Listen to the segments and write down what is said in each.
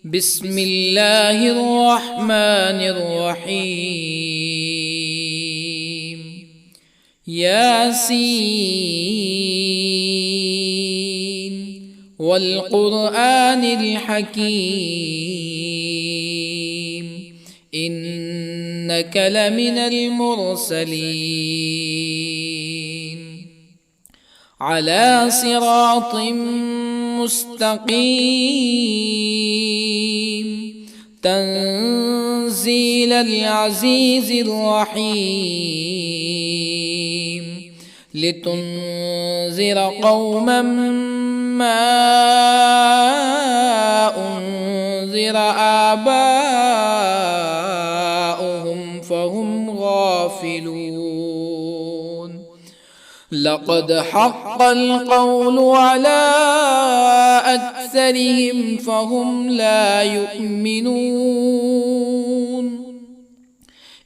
بسم الله الرحمن الرحيم. ياسين والقرآن الحكيم إنك لمن المرسلين على صراط مستقيم تنزيل العزيز الرحيم لتنذر قوما ما أنذر آباؤهم فهم غافلون. لقد حق القول على أكثرهم فهم لا يؤمنون.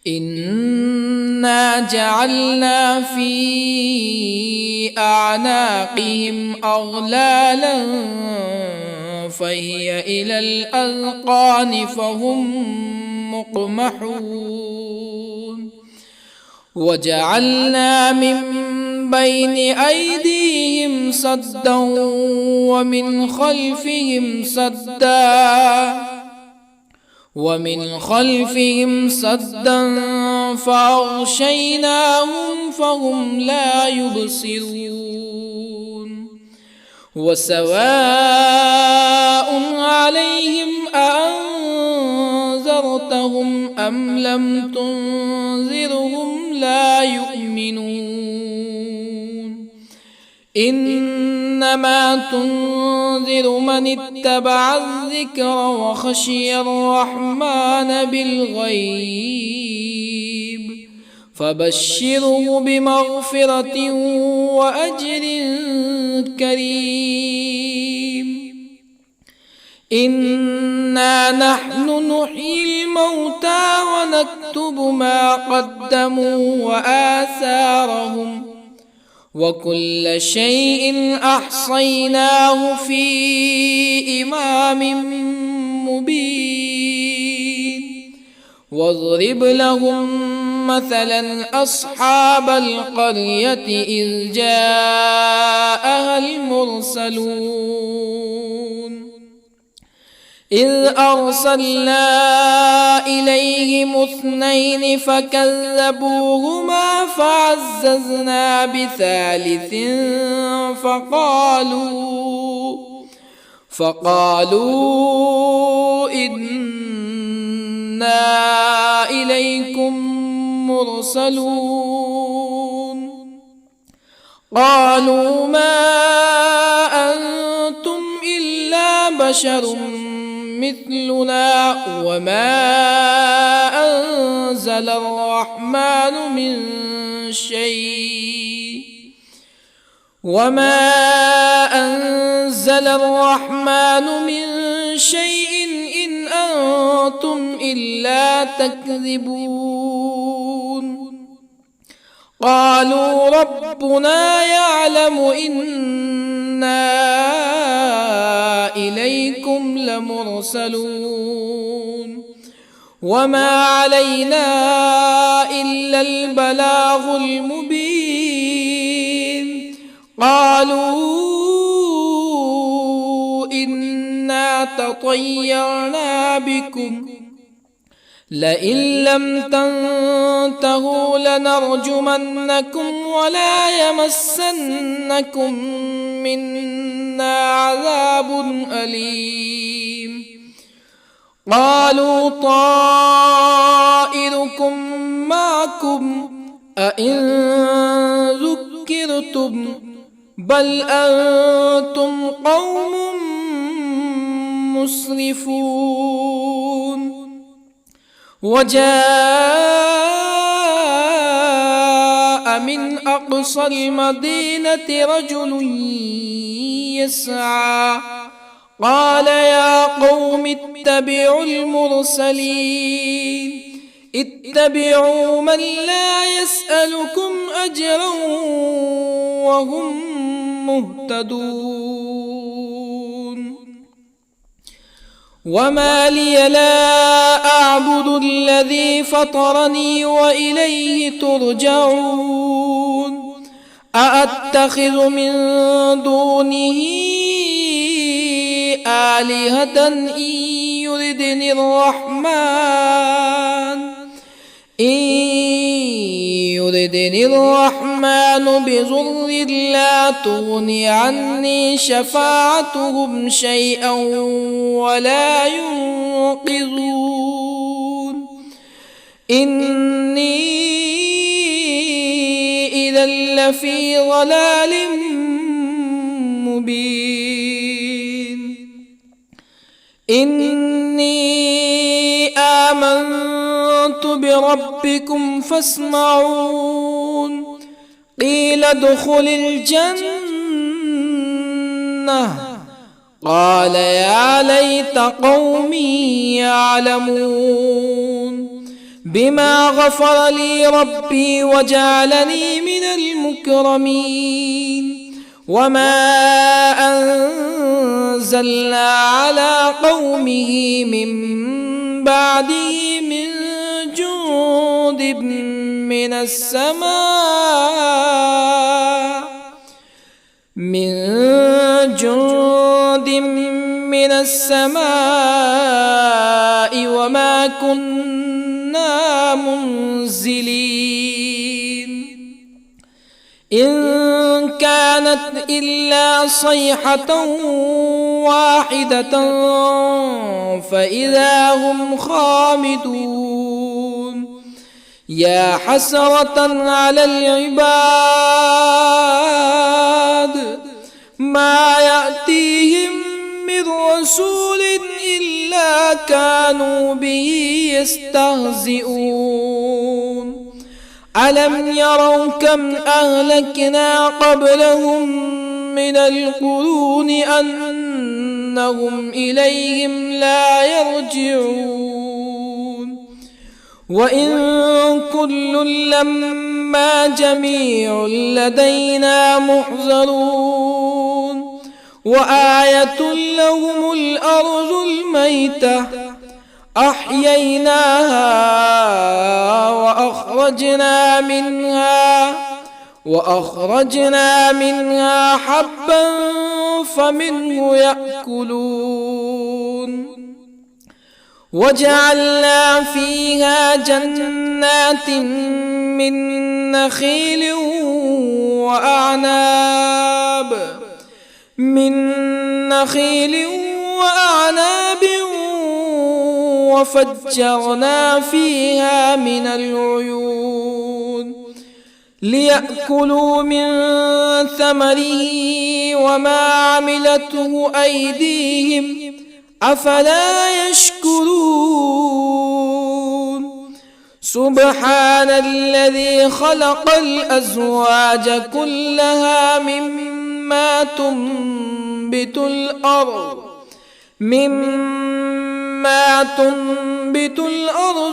إنا جعلنا في أعناقهم أغلالا فهي إلى الأذقان فهم مقمحون. وجعلنا من بين أيديهم سدا ومن خلفهم سدا فأغشيناهم فهم لا يبصرون. وسواء عليهم أأنذرتهم أم لم تنذرهم لا يؤمنون. إنما تنذر من اتبع الذكر وخشي الرحمن بالغيب فبشره بمغفرة وأجر كريم. إنا نحن نحيي الموتى ونكتب ما قدموا وآثارهم وكل شيء أحصيناه في إمام مبين. واضرب لهم مثلا أصحاب القرية إذ جاءها المرسلون إذ أرسلنا إليهم اثنين فكذبوهما فعززنا بثالث فقالوا إنا إليكم مرسلون. قالوا ما أنتم إلا بشر مثلنا وما أنزل الرحمن من شيء إن أنتم إلا تكذبون. قالوا ربنا يعلم إنا إليكم لمرسلون وما علينا إلا البلاغ المبين. قالوا إنا تطيرنا بكم لئن لم تنتهوا لنرجمنكم ولا يمسنكم منا عذاب أليم. قالوا طائركم معكم أئن ذكرتم بل أنتم قوم مسرفون. وجاء من أقصى المدينة رجل يسعى قال يا قوم اتبعوا المرسلين اتبعوا من لا يسألكم أجرا وهم مهتدون. وما لي لا أعبد الذي فطرني وإليه ترجعون أأتخذ من دونه آلهة يردني الرحمن بضر لا تغن عني شفاعتهم شيئا ولا ينقذون إني إذا لفي ضلال مبين إني آمنت بربكم فاسمعون قيل ادخل الجنة قال يا ليت قومي يعلمون بما غفر لي ربي وجعلني من المكرمين وما أنزلنا على قومه من بعده من جند من السماء وما كنا منزلين إن كانت إلا صيحة واحدة فإذا هم خامدون يا حسرة على العباد ما يأتيهم من رسول إلا كانوا به يستهزئون ألم يروا كم أهلكنا قبلهم من القرون أنهم إليهم لا يرجعون وإن كل لما جميع لدينا محضرون وآية لهم الأرض الميتة أحييناها وأخرجنا منها حبا فمنه يأكلون وجعلنا فيها جنات من نخيل وأعناب وفجرنا فيها من العيون ليأكلوا من ثمره وما عملته أيديهم أفلا يشكرون سبحان الذي خلق الأزواج كلها مما تنبت الأرض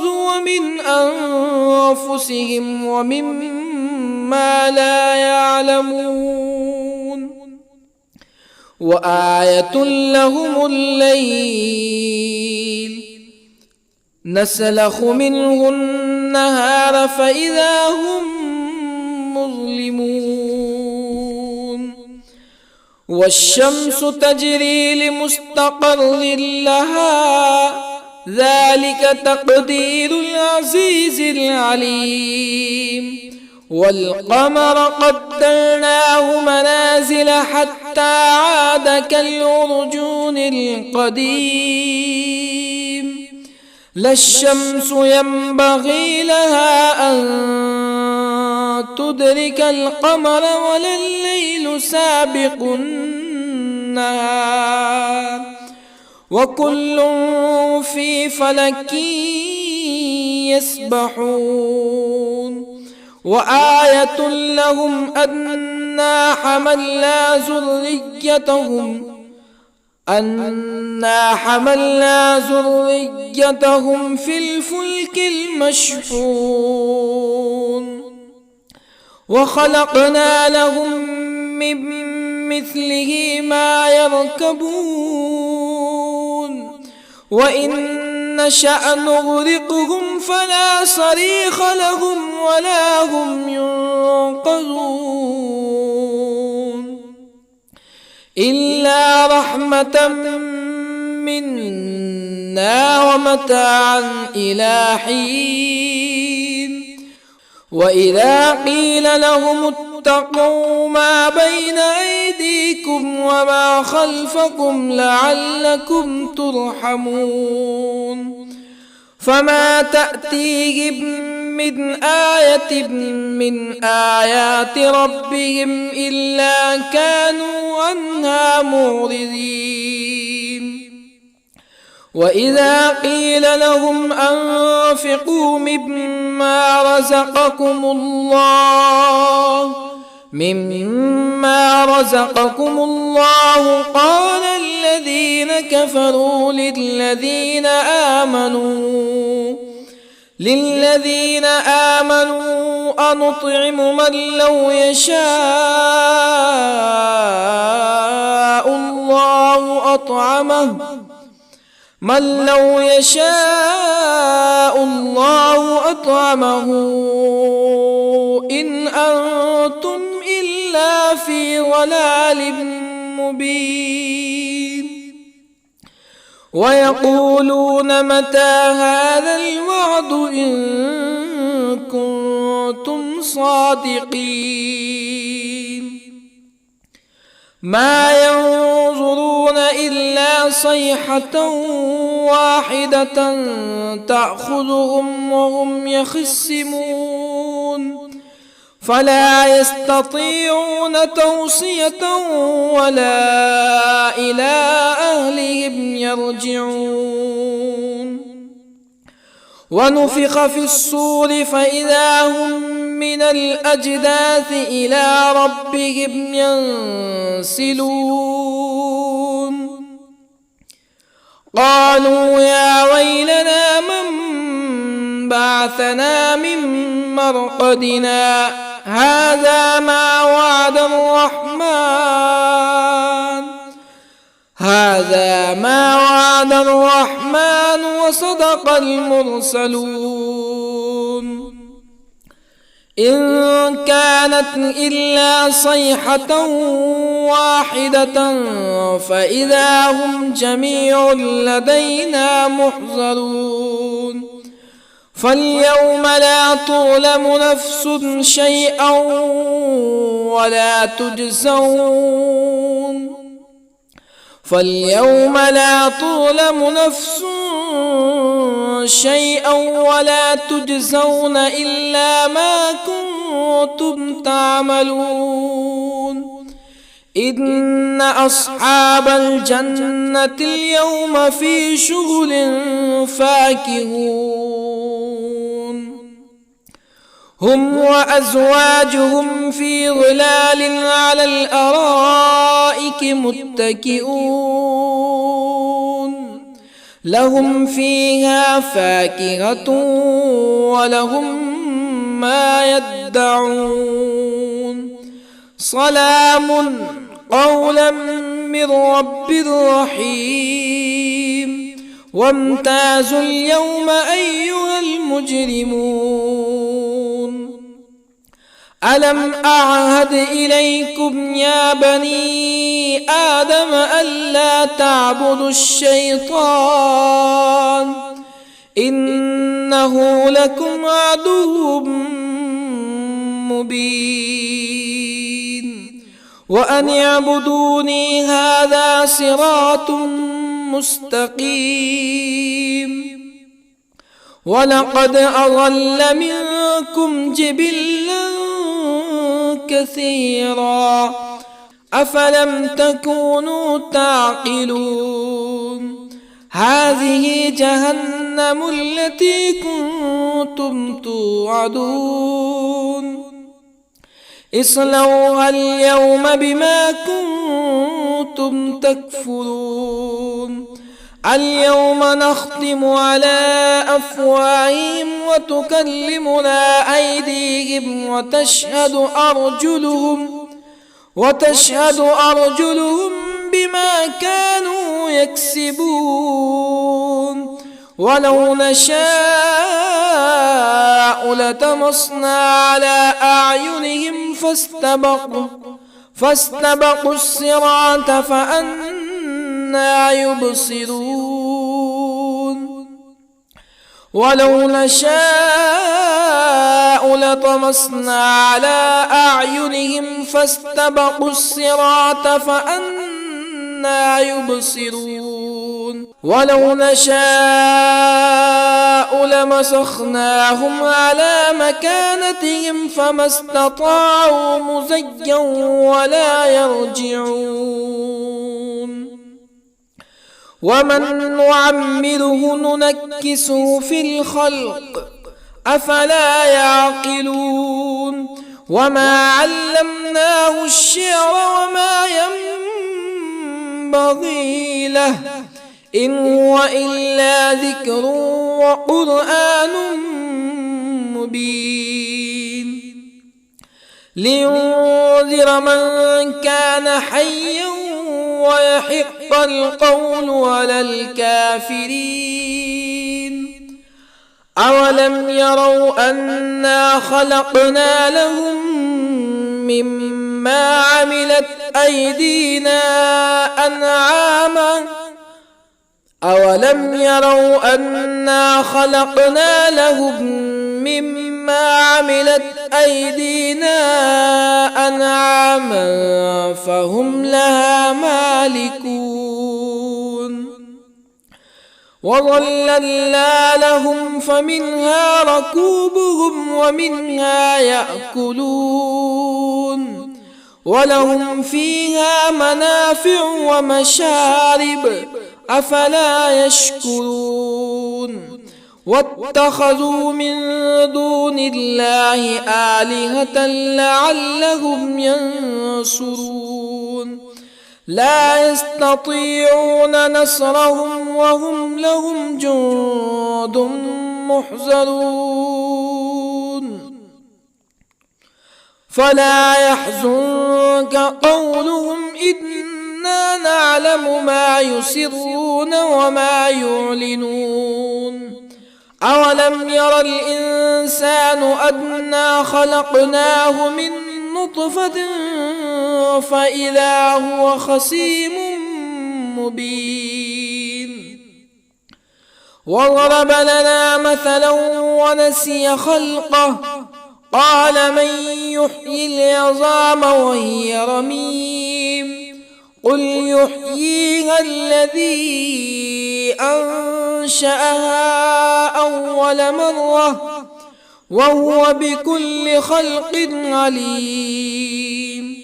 ومن أنفسهم ومما لا يعلمون وآية لهم الليل نسلخ منه النهار فإذا هم مظلمون والشمس تجري لمستقر لها ذلك تقدير العزيز العليم والقمر قدرناه منازل حتى عاد كالعرجون القديم لا الشمس ينبغي لها أن تدرك القمر ولا الليل سابق النهار وكل في فلك يسبحون وآية لهم أنا حملنا ذريتهم في الفلك المشحون وخلقنا لهم من مثله ما يركبون وإن نشأ نغرقهم فلا صريخ لهم ولا هم ينقذون إلا رحمة منا ومتاعا إلى حين وإذا قيل لهم اتقوا ما بين أيديكم وما خلفكم لعلكم ترحمون فما تأتيهم من آية من آيات ربهم إلا كانوا عنها معرضين وإذا قيل لهم أنفقوا مما رزقكم الله قال الذين كفروا للذين آمنوا أنطعم من لو يشاء الله أطعمه إن أنتم إلا في ضلال مبين ويقولون متى هذا الوعد إن كنتم صادقين ما ينظرون إلا صيحة واحدة تأخذهم وهم يخصمون فلا يستطيعون توصية ولا إلى أهلهم يرجعون ونفخ في الصور فإذا هم من الأجداث إلى ربهم ينسلون قالوا يا ويلنا من بعثنا من مرقدنا هذا ما وعد الرحمن وصدق المرسلون إن كانت إلا صيحة واحدة فإذا هم جميع لدينا محضرون فاليوم لا تظلم نفس شيئا ولا تجزون إلا ما كنتم تعملون إن أصحاب الجنة اليوم في شغل فاكهون هم وأزواجهم في ظلال على الأرائك متكئون لهم فيها فاكهة ولهم ما يدعون سلام قولا من رب رحيم وامتازوا اليوم أيها المجرمون ألم أعهد إليكم يا بني آدم ألا تعبدوا الشيطان إنه لكم عدو مبين وأن اعبدوني هذا صراط مستقيم ولقد أضل منكم جبلا كثيرا أفلم تكونوا تعقلون هذه جهنم التي كنتم توعدون اصلوها اليوم بما كنتم تكفرون اليوم نختم على أفواههم وتكلمنا أيديهم وتشهد أرجلهم بما كانوا يكسبون ولو نشاء لطمسنا على أعينهم فاستبقوا الصراط فأنى يبصرون ولو نشاء لطمسنا على أعينهم فاستبقوا الصراط فأنى يبصرون ولو نشاء لمسخناهم على مكانتهم فما استطاعوا مزيا ولا يرجعون ومن نعمره ننكسه في الخلق أفلا يعقلون وما علمناه الشعر وما ينبغي له إن هو إلا ذكر وقرآن مبين لينذر من كان حيا ويحق القول على الكافرين أولم يروا أنا خلقنا لهم مما عملت أيدينا أنعاما أولم يروا أنا خلقنا لهم مما عملت أيدينا أنعاما فهم لها مالكون وظللنا لهم فمنها ركوبهم ومنها يأكلون ولهم فيها منافع ومشارب أفلا يشكرون واتخذوا من دون الله آلهة لعلهم ينصرون لا يستطيعون نصرهم وهم لهم جند محضرون فلا يحزنك قولهم إنا نعلم ما يسرون وما يعلنون أولم ير الإنسان أنا خلقناه من نطفة فإذا هو خصيم مبين وضرب لنا مثلا ونسي خلقه قال من يحيي العظام وهي رميم قل يحييها الذي أنشأها أول مرة وهو بكل خلق عليم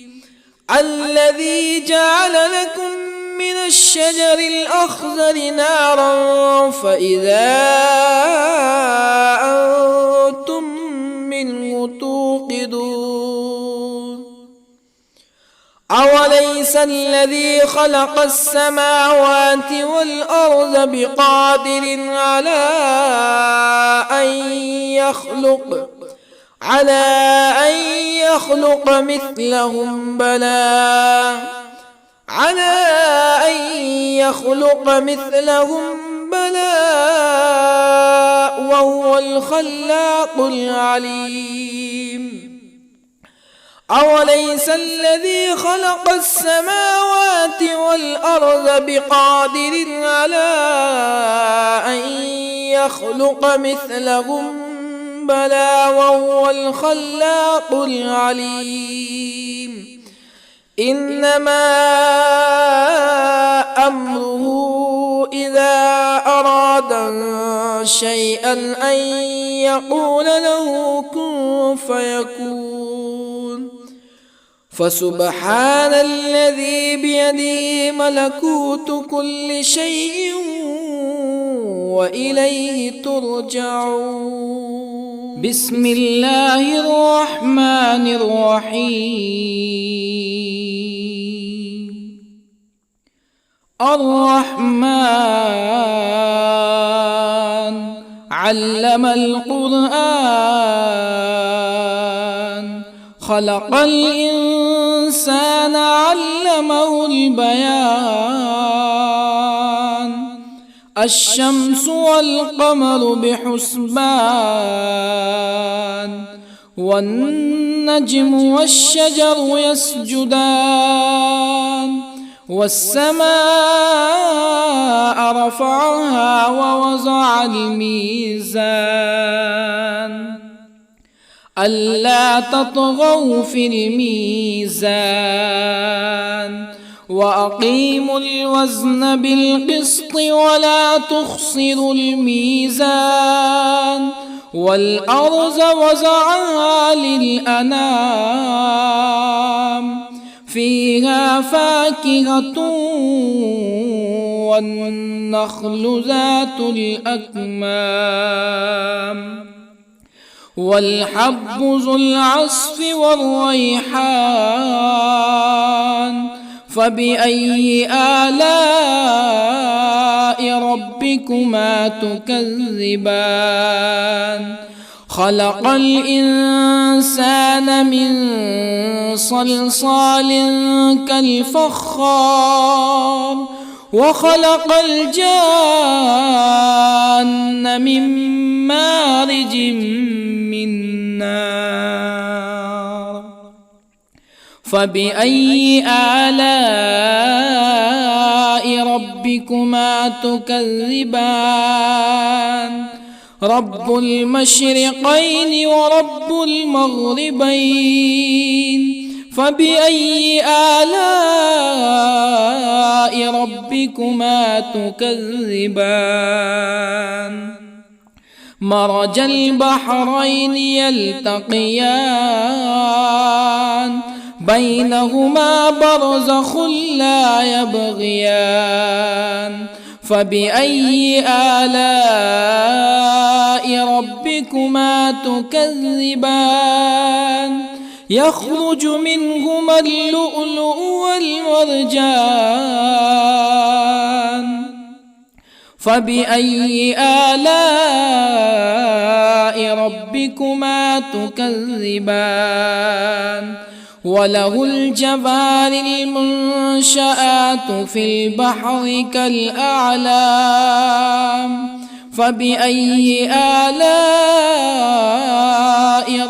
الذي جعل لكم من الشجر الأخضر نارا فإذا أنتم منه توقدون أوليس الذي خلق السماوات والأرض بقادر على أن يخلق مثلهم بلى وهو الخلاق العليم أوليس الذي خلق السماوات والأرض بقادر على أن يخلق مثلهم بلى وهو الخلاق العليم إنما أمره إذا أراد شيئا أن يقول له كن فيكون فسبحان الذي بيده ملكوت كل شيء وإليه ترجعون بسم الله الرحمن الرحيم الرحمن علم القرآن خلق الإنسان علمه البيان الشمس والقمر بحسبان والنجم والشجر يسجدان والسماء رفعها ووضع الميزان ألا تطغوا في الميزان وأقيموا الوزن بالقسط ولا تخسروا الميزان والأرض وضعها للأنام فيها فاكهة والنخل ذات الأكمام والحب ذو العصف والريحان فبأي آلاء ربكما تكذبان خلق الإنسان من صلصال كالفخار وخلق الجان من مارج من نار فبأي آلاء ربكما تكذبان رب المشرقين ورب المغربين فبأي آلاء ربكما تكذبان مرج البحرين يلتقيان بينهما برزخ لا يبغيان فبأي آلاء ربكما تكذبان يخرج منهما اللؤلؤ والمرجان فبأي آلاء ربكما تكذبان وله الجوار المنشآت في البحر كالأعلام فبأي آلاء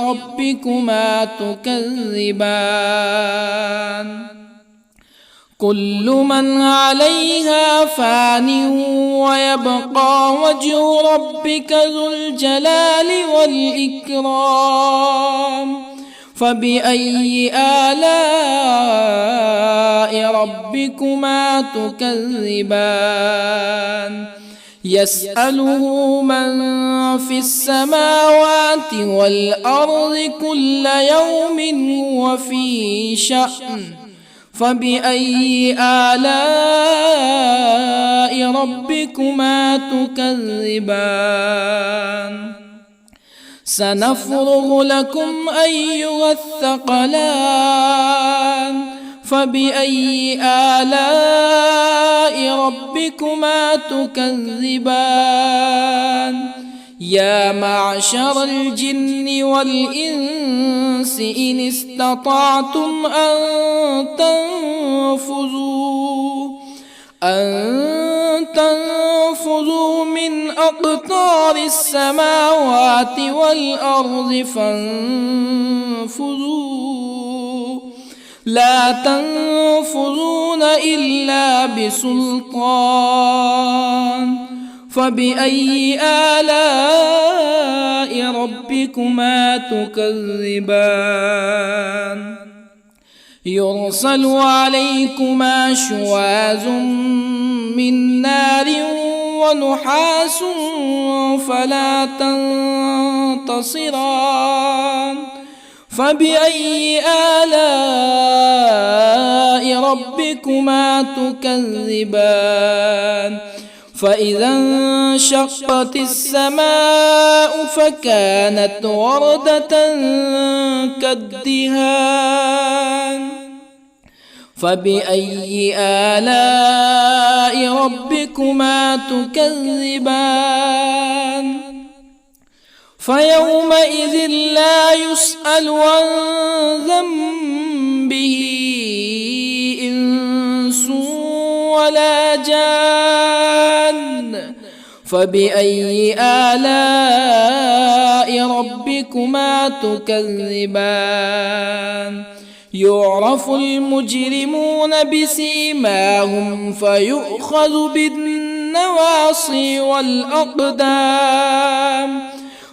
ربكما تكذبان كل من عليها فان ويبقى وجه ربك ذو الجلال والإكرام فبأي آلاء ربكما تكذبان يسأله من في السماوات والأرض كل يوم هو في شأن فبأي آلاء ربكما تكذبان سنفرغ لكم أيها الثقلان فبأي آلاء ربكما تكذبان يا معشر الجن والإنس إن استطعتم أن تنفذوا من أقطار السماوات والأرض فانفذوا لا تنفذون إلا بسلطان فبأي آلاء ربكما تكذبان يرسل عليكما شواظ من نار ونحاس فلا تنتصران فبأي آلاء ربكما تكذبان فإذا انشقت السماء فكانت وردة كالدهان فبأي آلاء ربكما تكذبان فيومئذ لا يسأل عن ذنبه إنس ولا جان. فبأي آلاء ربكما تكذبان؟ يعرف المجرمون بسيماهم فيؤخذ بالنواصي والأقدام.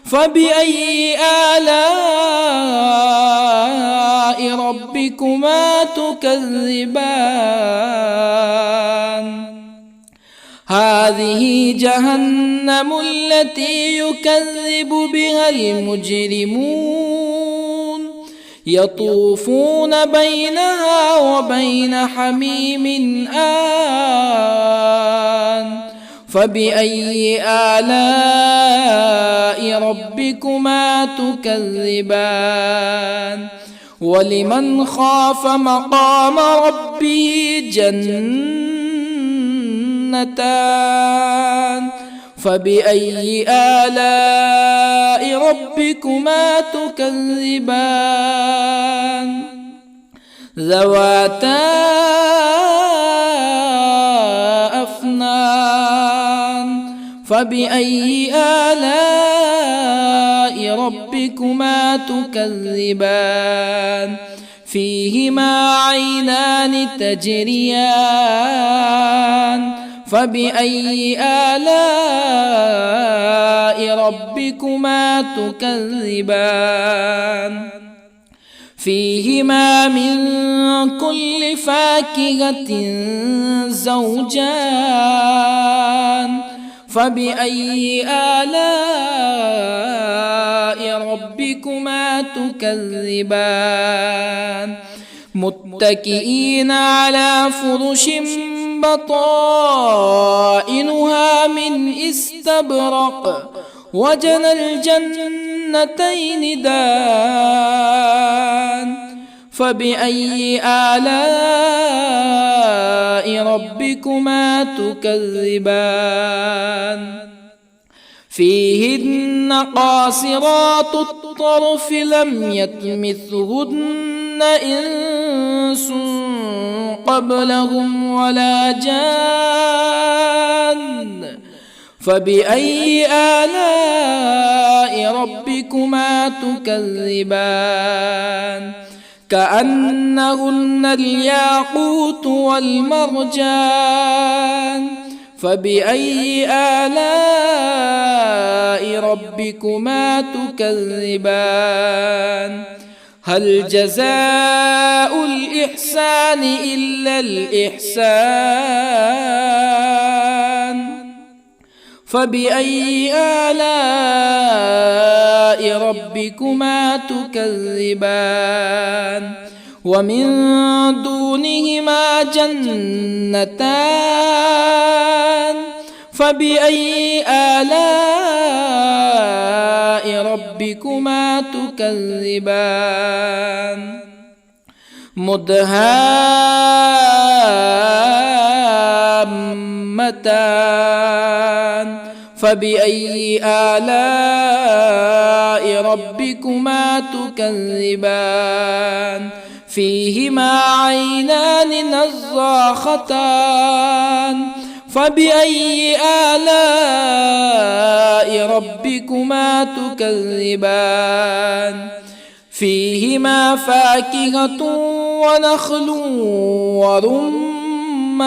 فبأي آلاء ربكما تكذبان؟ هذه جهنم التي يكذب بها المجرمون، يطوفون بينها وبين حميم آن. فبأي آلاء ربكما تكذبان؟ ولمن خاف مقام ربه جنتان. فبأي آلاء ربكما تكذبان؟ ذواتا أفنان. فبأي آلاء ربكما تكذبان؟ فيهما عينان تجريان. فبأي آلاء ربكما تكذبان؟ فيهما من كل فاكهة زوجان. فبأي آلاء ربكما تكذبان؟ متكئين على فرش بطائنها من استبرق وجنى الجنتين دان. فبأي آلاء ربكما تكذبان؟ فيهن قاصرات الطرف لم يطمثهن إنس قبلهم ولا جان. فبأي آلاء ربكما تكذبان؟ كأنهن الياقوت والمرجان. فبأي آلاء ربكما تكذبان؟ هل جزاء الإحسان إلا الإحسان؟ فبأي آلاء ربكما تكذبان؟ ومن دونهما جنتان. فبأي آلاء ربكما تكذبان؟ مدهامتان. فبأي آلاء ربكما تكذبان؟ فيهما عينان نضاختان. فبأي آلاء ربكما تكذبان؟ فيهما فاكهة ونخل ورمان.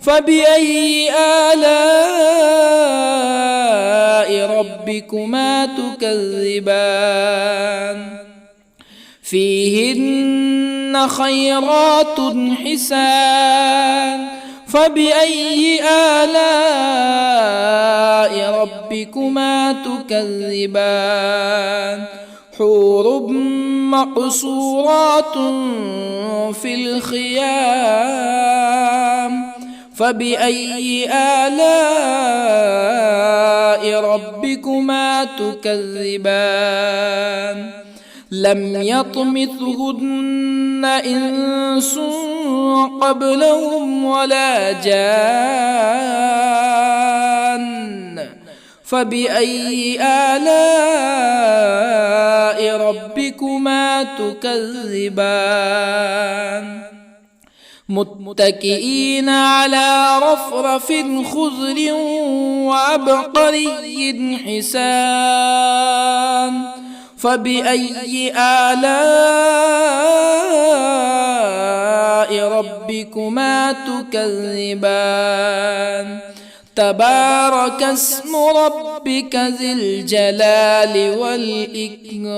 فبأي آلاء ربكما تكذبان؟ فيهن خيرات حسان. فبأي آلاء ربكما تكذبان؟ حور مقصورات في الخيام. فبأي آلاء ربكما تكذبان؟ لم يطمثهن إنس قبلهم ولا جان. فبأي آلاء ربكما تكذبان متكئين على رفرف خضر وعبقري حسان فبأي آلاء ربكما تكذبان تبارك اسم ربك ذي الجلال والإكرام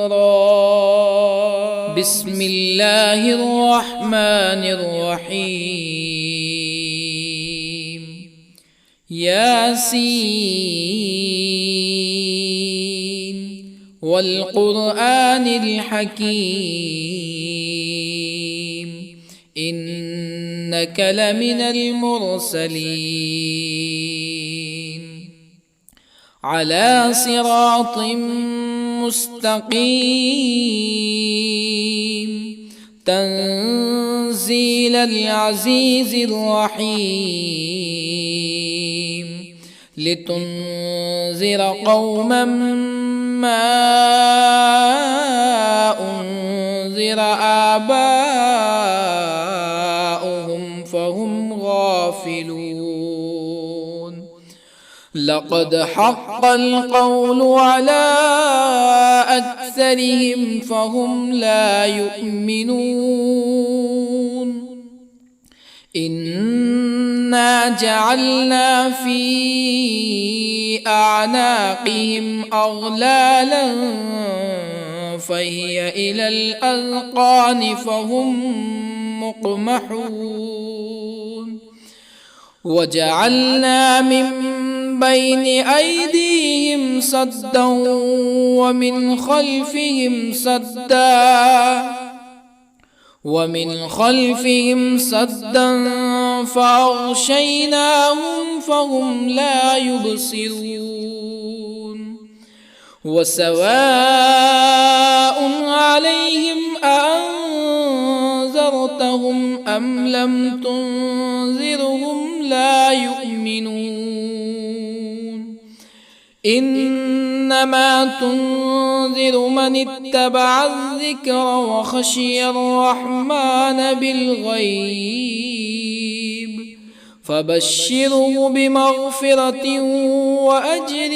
بسم الله الرحمن الرحيم ياسين والقرآن الحكيم إنك لمن المرسلين على صراط مستقيم تنزيل العزيز الرحيم لتنذر قوما ما أنذر آباؤهم فهم غافلون لقد حق القول على أكثرهم فهم لا يؤمنون إنا جعلنا في أعناقهم أغلالا فهي إلى الأذقان فهم مقمحون وجعلنا من بين أيديهم سدا ومن خلفهم سدا فأغشيناهم فهم لا يبصرون وسواء عليهم أأنذرتهم أم لم تنذرهم لا يؤمنون إنما تنذر من اتبع الذكر وخشي الرحمن بالغيب فبشره بمغفرة وأجر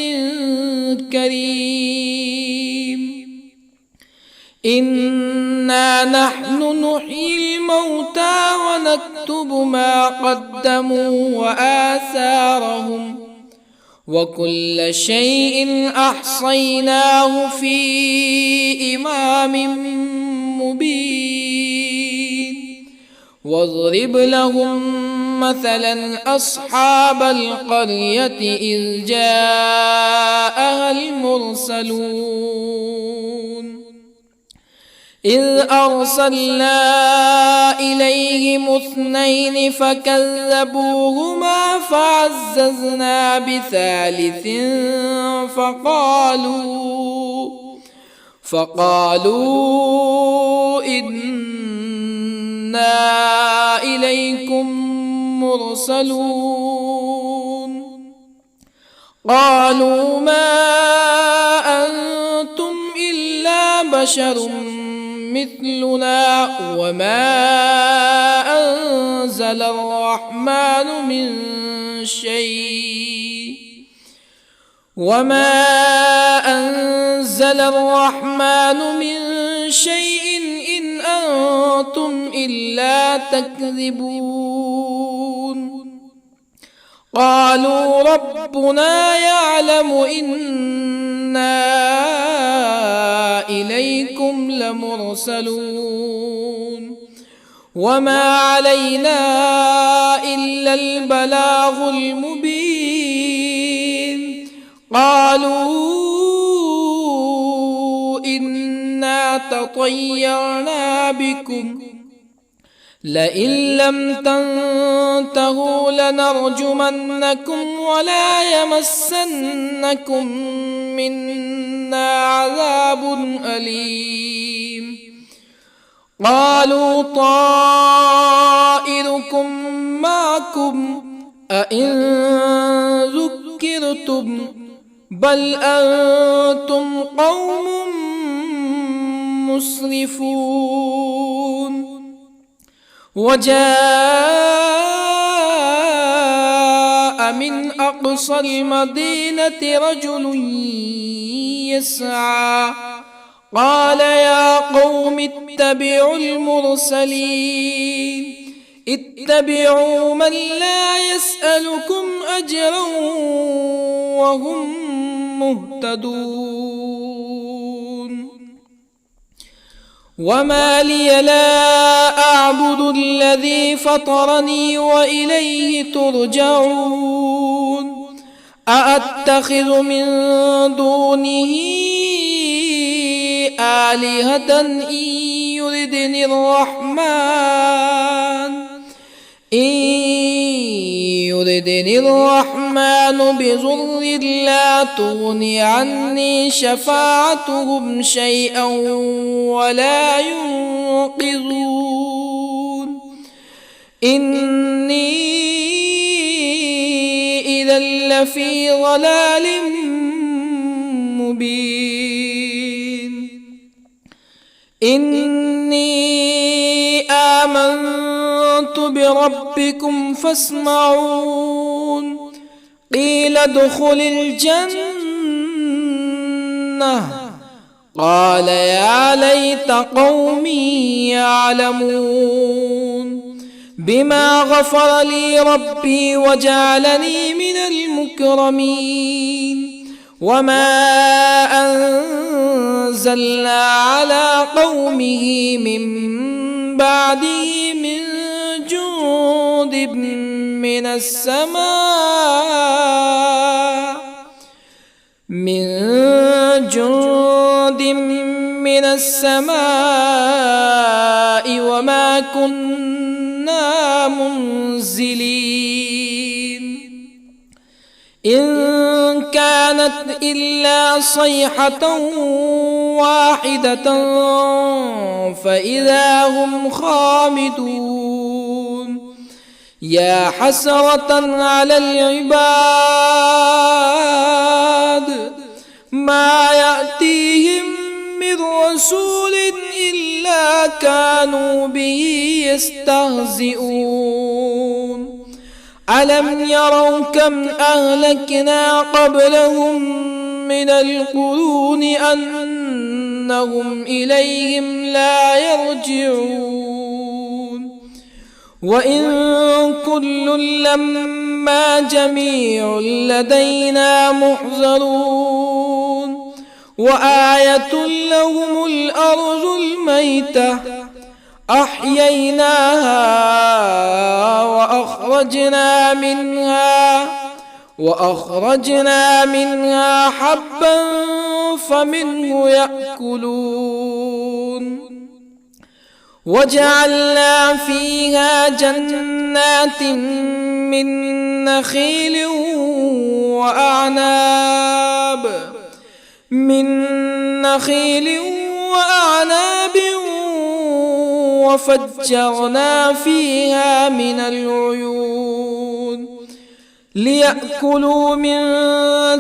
كريم إنا نحن نحيي الموتى ونكتب ما قدموا وآثارهم وكل شيء أحصيناه في إمام مبين واضرب لهم مثلا أصحاب القرية إذ جاءها المرسلون إذ أرسلنا إليهم 2 فكذبوهما فعززنا بثالث فقالوا إنا إليكم مرسلون قالوا ما أنتم إلا بشر مثلنا وما أنزل الرحمن من شيء إن أنتم إلا تكذبون قالوا ربنا يعلم إنا إليكم لمرسلون وما علينا إلا البلاغ المبين قالوا إنا تطيرنا بكم لئن لم تنتهوا لنرجمنكم ولا يمسنكم منا عذاب أليم قالوا طائركم معكم أئن ذكرتم بل أنتم قوم مسرفون. وجاء من أقصى المدينة رجل يسعى قال يا قوم اتبعوا المرسلين اتبعوا من لا يسألكم أجرا وهم مهتدون. وما لي لا أعبد الذي فطرني وإليه ترجعون. أأتخذ من دونه آلهة إن يردني الرحمن بضر لا تغني عني شفاعتهم شيئا ولا ينقذون. إني إذا لفي ضلال مبين. إني آمنت بربكم فاسمعون. قيل ادخل الجنة قال يا ليت قومي يعلمون. بما غفر لي ربي وجعلني من المكرمين. وما أنزلنا على قومه من بعده من جند من السماء وما كنا منزلين. إن كانت إلا صيحة واحدة فإذا هم خامدون. يا حسرة على العباد ما يأتيهم من رسول إلا كانوا به يستهزئون. ألم يروا كم أهلكنا قبلهم من القرون أنهم إليهم لا يرجعون. وإن كل لما جميع لدينا محضرون. وآية لهم الأرض الميتة أحييناها وأخرجنا منها حبا فمنه يأكلون. وجعلنا فيها جنات من نخيل وأعناب وفجرنا فيها من العيون ليأكلوا من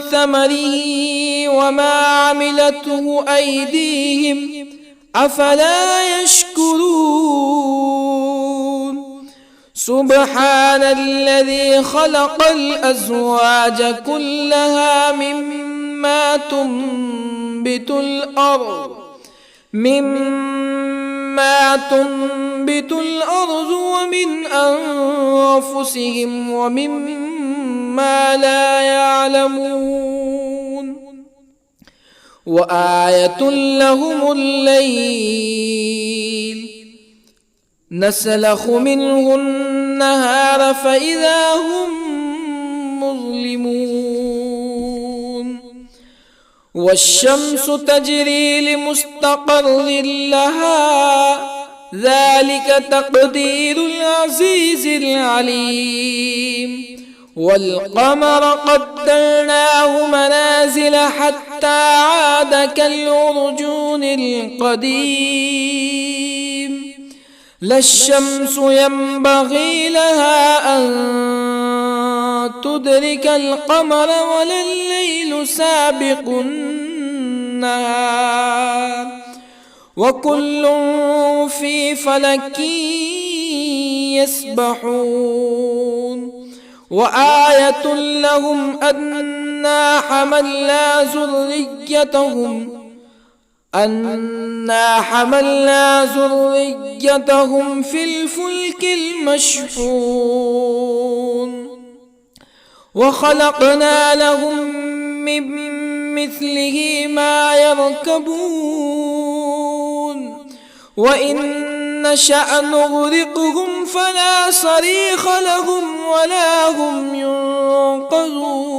ثمره وما عملته أيديهم أفلا يشكرون. سبحان الذي خلق الأزواج كلها مما تنبت الأرض ومن أنفسهم ومما لا يعلمون. وآية لهم الليل نسلخ منه النهار فإذا هم مظلمون. والشمس تجري لمستقر لها ذلك تقدير العزيز العليم. والقمر قدرناه منازل حتى عاد كالعرجون القديم. لا الشمس ينبغي لها أن تدرك القمر ولا الليل سابق النهار وكل في فلك يسبحون وآية لهم أنا حملنا ذريتهم في الفلك المشحون وخلقنا لهم من مثله ما يركبون وإن نشأ نغرقهم فلا صريخ لهم ولا هم ينقذون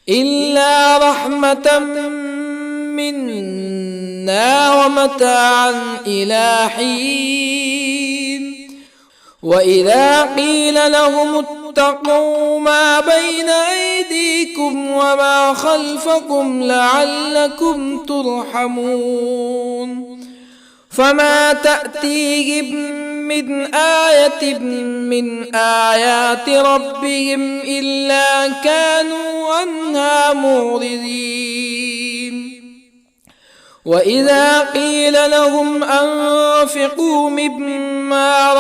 إلا رحمة منا ومتاعا إلى حين وإذا قيل لهم اتقوا ما بين أيديكم وما خلفكم لعلكم ترحمون فما تأتيهم من آية من آيات ربهم إلا كانوا عنها معرضين وإذا قيل لهم أنفقوا مما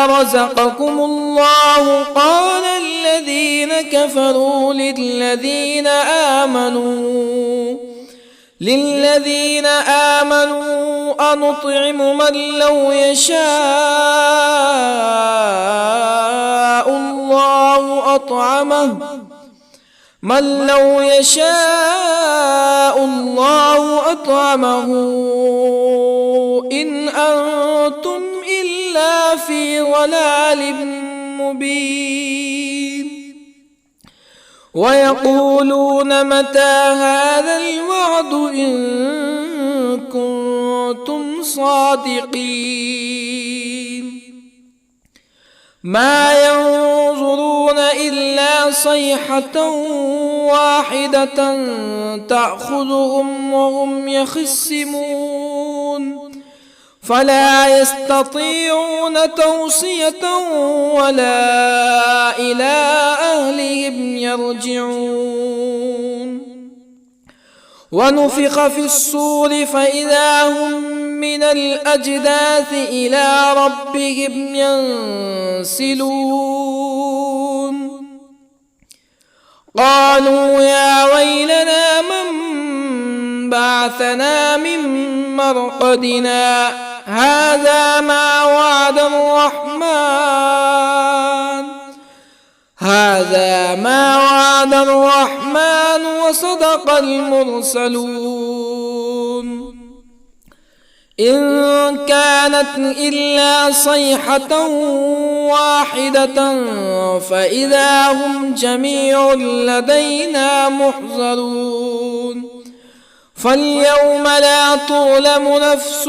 رزقكم الله قال الذين كفروا للذين آمنوا أنطعم من لو يشاء الله أطعمه إن أنتم إلا في ضلال مبين ويقولون متى هذا الوعد إن كنتم صادقين ما ينظرون إلا صيحة واحدة تأخذهم وهم يخصمون فلا يستطيعون توصية ولا إلى أهلهم يرجعون ونفخ في الصور فإذا هم من الأجداث إلى ربهم ينسلون قالوا يا ويلنا من بعثنا من مرقدنا هذا ما وعد الرحمن وصدق المرسلون إن كانت إلا صيحة واحدة فإذا هم جميع لدينا محضرون فاليوم لا تظلم نفس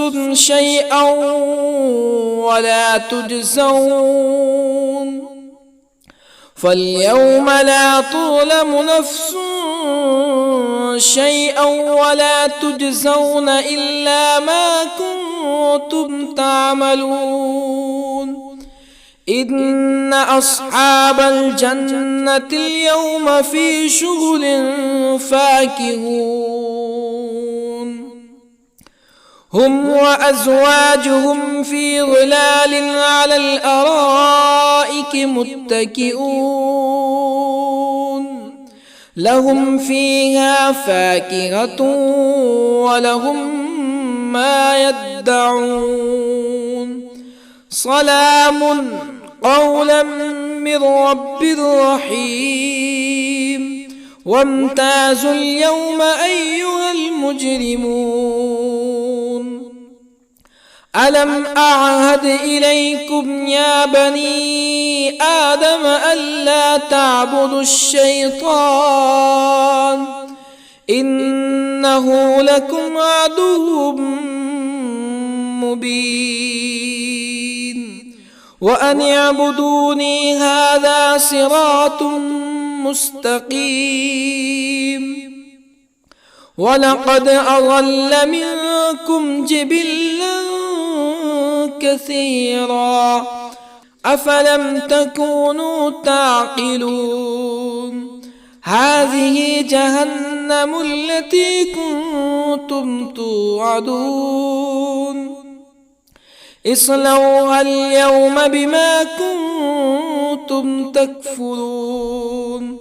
شيئا ولا تجزون إلا ما كنتم تعملون إن أصحاب الجنة اليوم في شغل فاكهون هم وأزواجهم في ظلال على الأرائك متكئون لهم فيها فاكهة ولهم ما يدعون سلام قولا من رب رحيم وامتازوا اليوم أيها المجرمون ألم أعهد إليكم يا بني آدم ألا تعبدوا الشيطان إنه لكم عدو مبين وأن اعبدوني هذا صراط مستقيم ولقد أضل منكم جبلا كثيرا أفلم تكونوا تعقلون هذه جهنم التي كنتم توعدون اصلوها اليوم بما كنتم تكفرون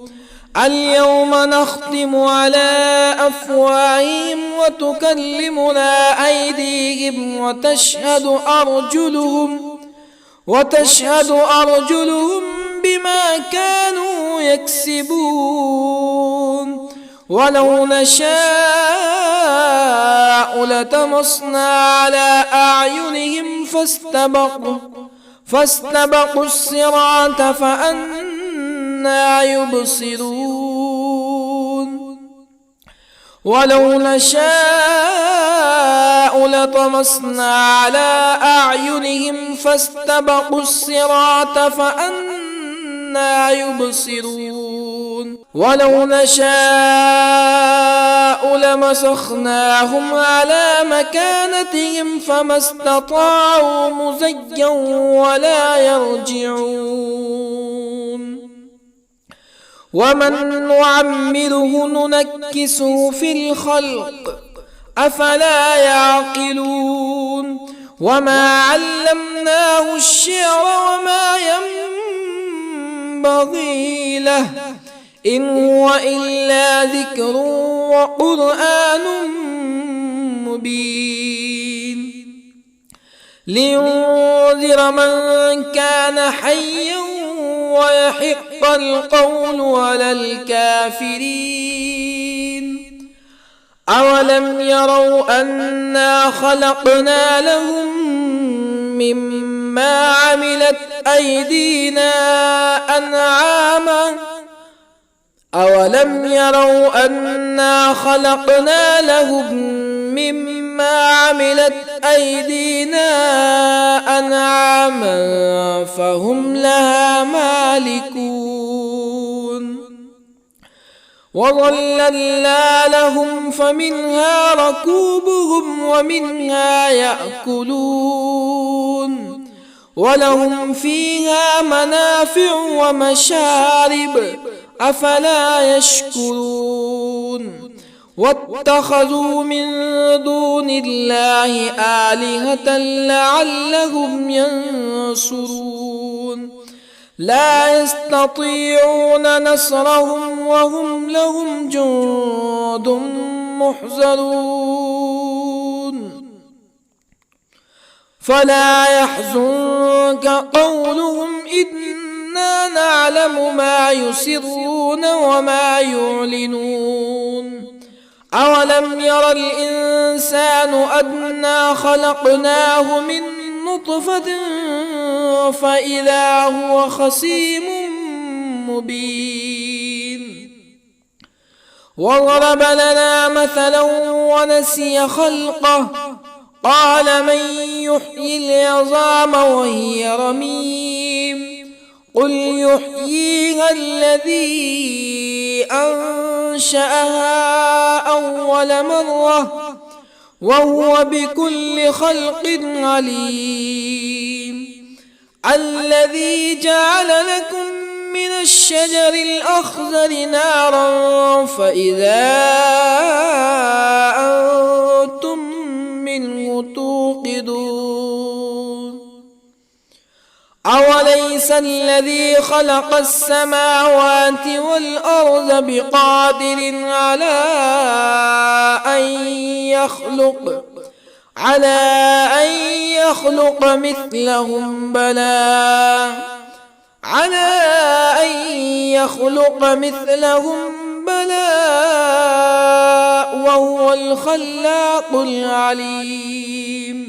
اليوم نختم على أفواههم وتكلمنا أيديهم وتشهد أرجلهم بما كانوا يكسبون ولو نشاء لطمسنا على أعينهم فاستبقوا الصراط فأنى يبصرون ولو نشاء لطمسنا على أعينهم فاستبقوا الصراط فأنى يبصرون ولو نشاء لمسخناهم على مكانتهم فما استطاعوا مزيا ولا يرجعون ومن نعمره ننكسه في الخلق أفلا يعقلون وما علمناه الشعر وما ينبغي له إن هو إلا ذكر وقرآن مبين لينذر من كان حيا ويحق القول على الكافرين أولم يروا أنا خلقنا لهم مما عملت أيدينا أنعاما أولم يروا أنا خلقنا لهم مما عملت أيدينا أنعاما فهم لها مالكون وظللنا لهم فمنها ركوبهم ومنها يأكلون ولهم فيها منافع ومشارب أفلا يشكرون واتخذوا من دون الله آلهة لعلهم ينصرون لا يستطيعون نصرهم وهم لهم جند محضرون فلا يحزنك قولهم إنا نعلم ما يسرون وما يعلنون أولم ير الإنسان أنا خلقناه من نطفة فإذا هو خصيم مبين وضرب لنا مثلا ونسي خلقه قال من يحيي العظام وهي رميم قل يحييها الذي أنشأها أول مرة وهو بكل خلق عليم الذي جعل لكم من الشجر الأخضر نارا فإذا أنتم منه توقدون أوليس الذي خلق السماوات والأرض بقادر على أن يخلق مثلهم بلى وهو الخلاق العليم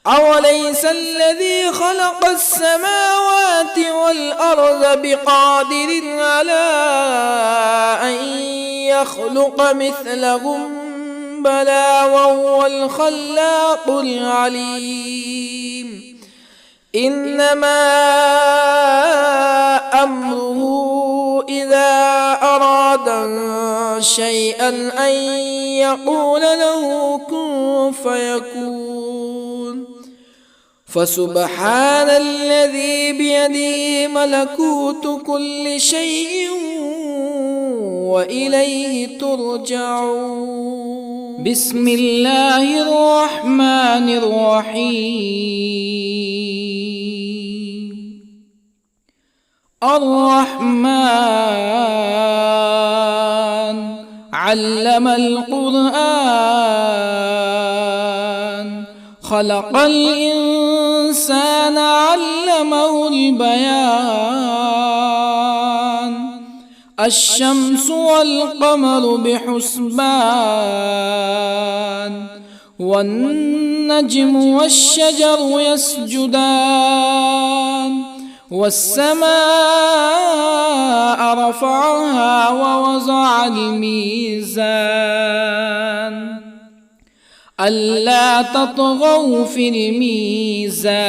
أوليس الذي خلق السماوات والأرض بقادر على أن يخلق مثلهم بلى وهو الخلاق العليم إنما أمره إذا أراد شيئا أن يقول له كن فيكون فسبحان الذي بيده ملكوت كل شيء وإليه ترجعون. بسم الله الرحمن الرحيم. الرحمن علم القرآن، خلق الإنسان علمه البيان. الشمس والقمر بحسبان، والنجم والشجر يسجدان. والسماء رفعها ووضع الميزان، ألا تطغوا في الميزان.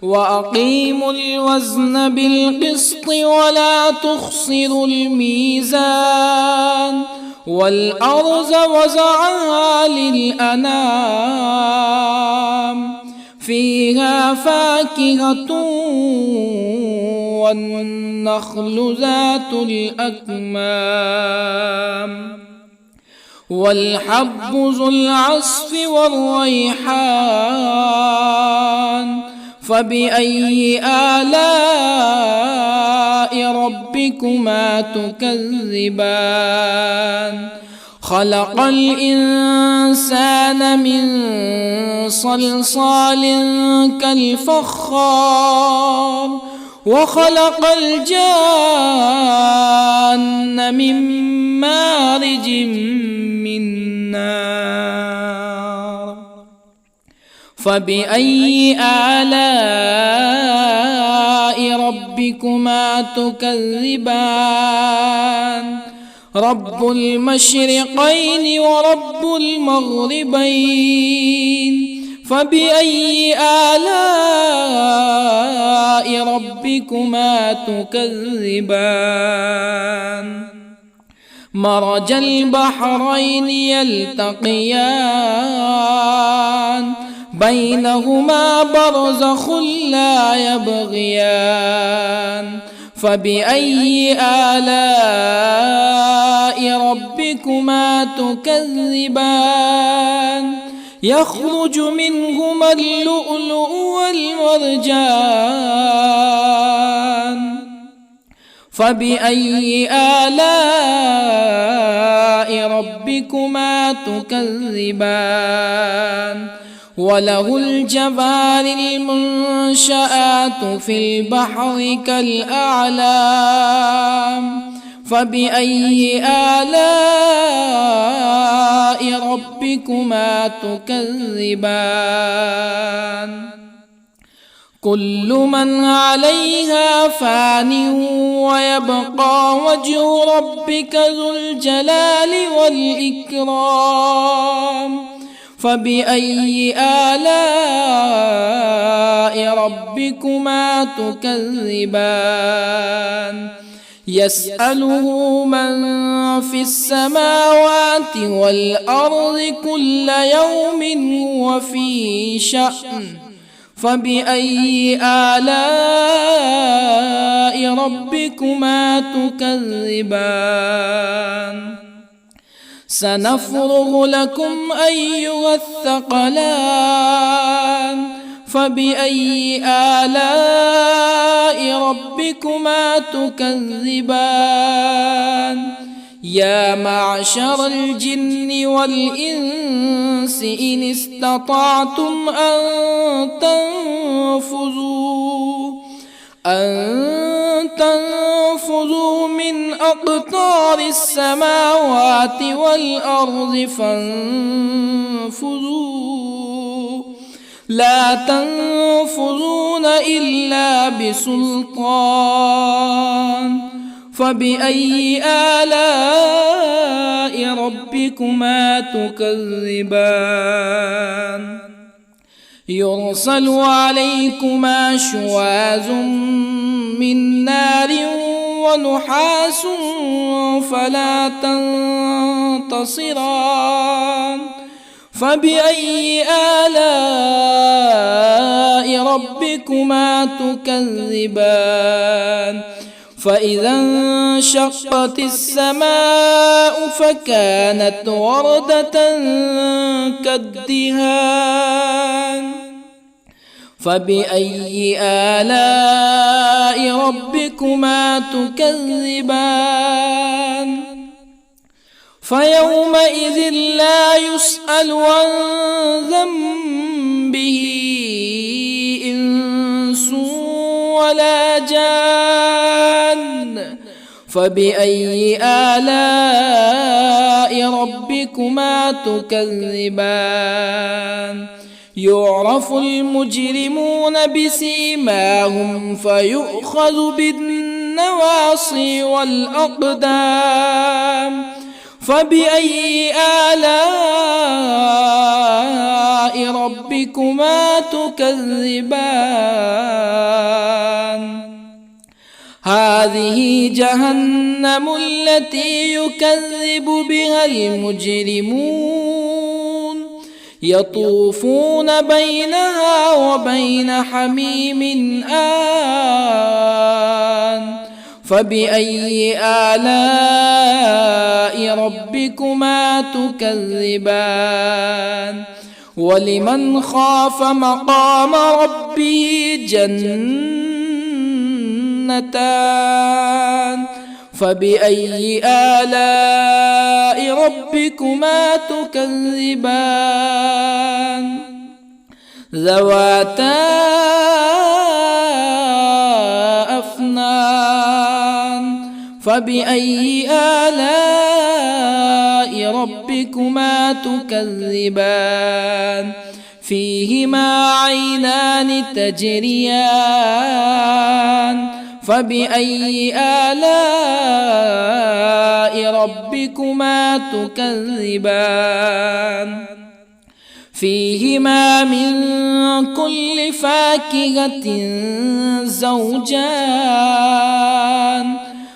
وأقيموا الوزن بالقسط ولا تخسروا الميزان. والأرض وضعها للأنام، فيها فاكهة والنخل ذات الأكمام، والحب ذو العصف والريحان. فبأي آلاء ربكما تكذبان؟ خلق الإنسان من صلصال كالفخار، وخلق الجان من مارج من نار. فبأي آلاء ربكما تكذبان؟ رب المشرقين ورب المغربين. فبأي آلاء ربكما تكذبان؟ مرج البحرين يلتقيان، بينهما برزخ لا يبغيان. فبأي آلاء ربكما تكذبان؟ يخرج منهما اللؤلؤ والمرجان. فبأي آلاء ربكما تكذبان؟ وله الجوار المنشآت في البحر كالأعلام. فبأي آلاء ربكما تكذبان؟ كل من عليها فان ويبقى وجه ربك ذو الجلال والإكرام. فبأي آلاء ربكما تكذبان؟ يسأله من في السماوات والأرض كل يوم هو في شأن. فبأي آلاء ربكما تكذبان؟ سنفرغ لكم أيها الثقلان. فبأي آلاء ربكما تكذبان؟ يا معشر الجن والإنس إن استطعتم أن تنفذوا من أقطار السماوات والأرض فانفذوا، لا تنفذون إلا بسلطان. فبأي آلاء ربكما تكذبان؟ يرسل عليكما شواظ من نار ونحاس فلا تنتصران. فبأي آلاء ربكما تكذبان فإذا انشقت السماء فكانت وردة كالدهان فبأي آلاء ربكما تكذبان فيومئذ لا يسأل عن ذنبه إنس ولا جان فبأي آلاء ربكما تكذبان يعرف المجرمون بسيماهم فيؤخذ بالنواصي والأقدام فبأي آلاء ربكما تكذبان هذه جهنم التي يكذب بها المجرمون يطوفون بينها وبين حميم آن فبأي آلاء ربكما تكذبان ولمن خاف مقام ربه جنتان فبأي آلاء ربكما تكذبان ذواتا أفنان فبأي آلاء ربكما تكذبان فيهما عينان تجريان فبأي آلاء ربكما تكذبان فيهما من كل فاكهة زوجان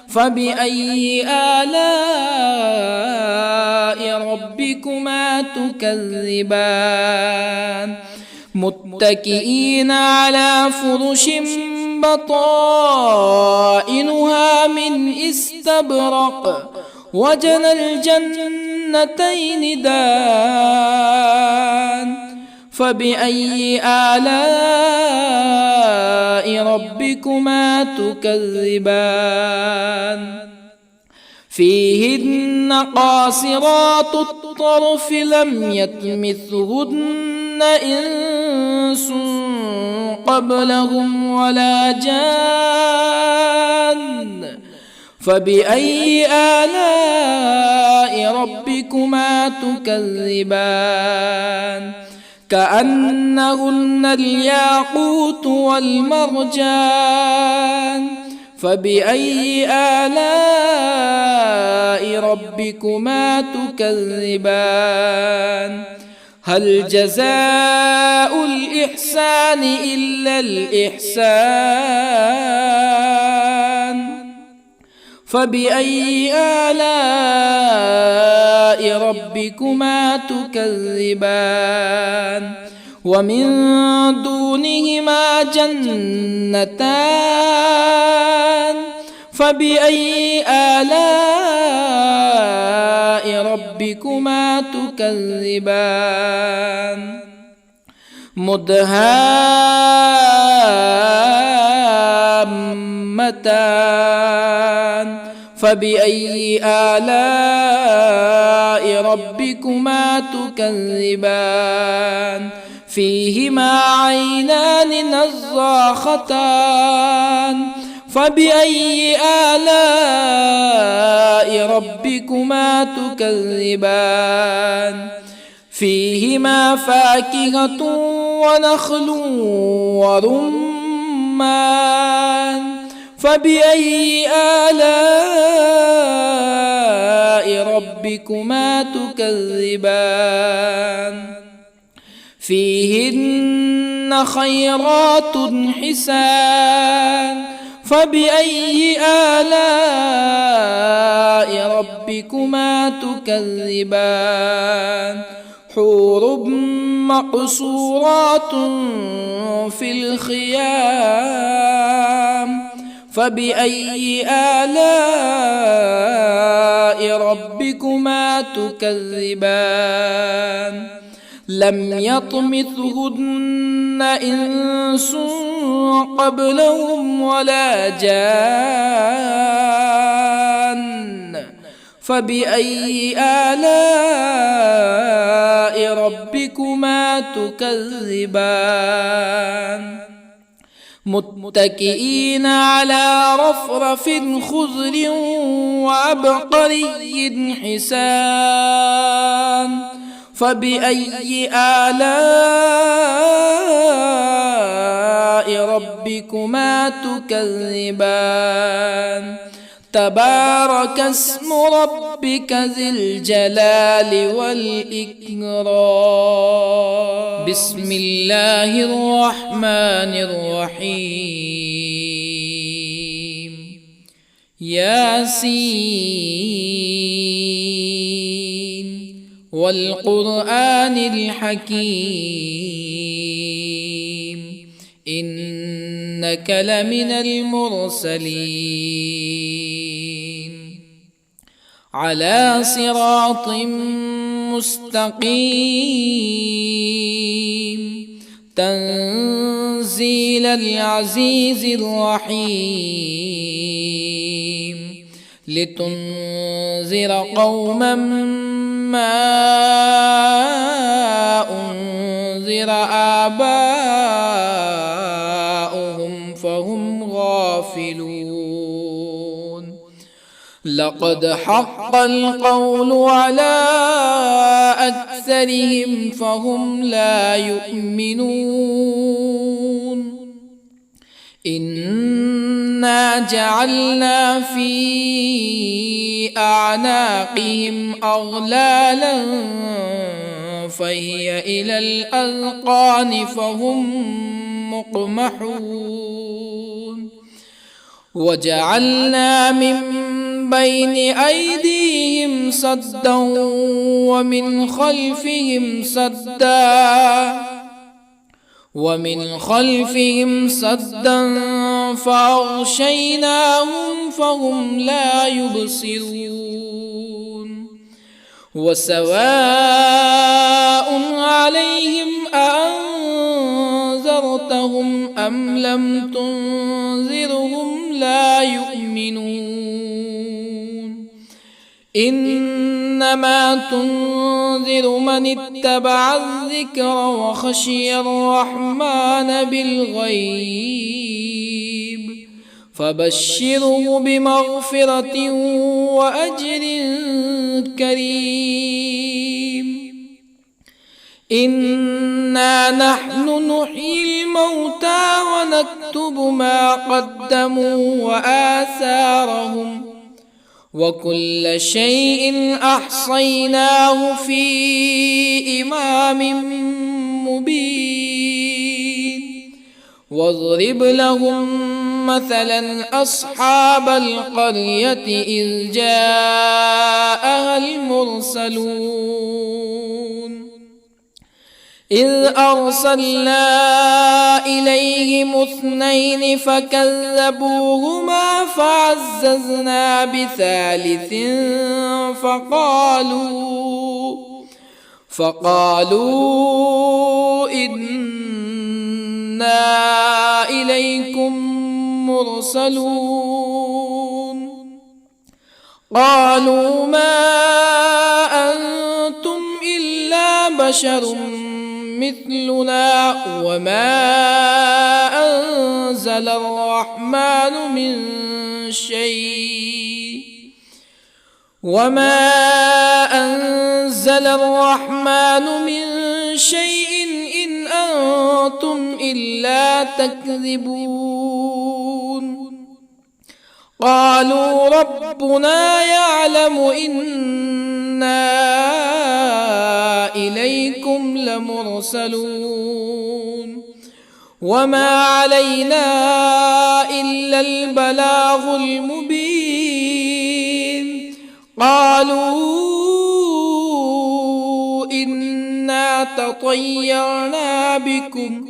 فبأي آلاء ربكما تكذبان متكئين على فرش بطائنها من استبرق وجنى الجنتين دان فبأي آلاء ربكما تكذبان فيهن قاصرات الطرف لم يطمثهن إنس قبلهم ولا جان فبأي آلاء ربكما تكذبان كأنهن الياقوت والمرجان فبأي آلاء ربكما تكذبان هل جزاء الإحسان إلا الإحسان فبأي آلاء ربكما تكذبان ومن دونهما جنتان فبأي آلاء ربكما تكذبان مدهامتان فبأي آلاء ربكما تكذبان فيهما عينان نضاختان فبأي آلاء ربكما تكذبان فيهما فاكهة ونخل ورمان فبأي آلاء ربكما تكذبان فيهن خيرات حسان فبأي آلاء ربكما تكذبان حور مقصورات في الخيام فبأي آلاء ربكما تكذبان لم يطمثهن إنس قبلهم ولا جان فبأي آلاء ربكما تكذبان متكئين على رفرف خضر وعبقري حسان فبأي آلاء ربكما تكذبان تبارك اسم ربك ذي الجلال والإكرام بسم الله الرحمن الرحيم ياسين والقرآن الحكيم إنك لمن المرسلين على صراط مستقيم تنزيل العزيز الرحيم لتنذر قوما ما أنذر آباؤهم فهم غافلون لقد حق القول على أكثرهم فهم لا يؤمنون إنا جعلنا في أعناقهم أغلالا فهي إلى الأذقان فهم مقمحون وجعلنا من بين أيديهم سدا ومن خلفهم سدا فأغشيناهم فهم لا يبصرون وسواء عليهم أأنذرتهم أم لم تنذرهم لا يؤمنون إنما تنذر من اتبع الذكر وخشي الرحمن بالغيب فبشره بمغفرة وأجر كريم إنا نحن نحيي الموتى ونكتب ما قدموا وآثارهم وكل شيء أحصيناه في إمام مبين واضرب لهم مثلا أصحاب القرية إذ جاءها المرسلون إذ أرسلنا إليهم اثنين فكذبوهما فعززنا بثالث فقالوا إنا إليكم مرسلون قالوا ما أنتم إلا بشر مثلنا وما أنزل الرحمن من شيء إن أنتم إلا تكذبون قالوا ربنا يعلم إنا إليكم لمرسلون وما علينا إلا البلاغ المبين قالوا إنا تطيرنا بكم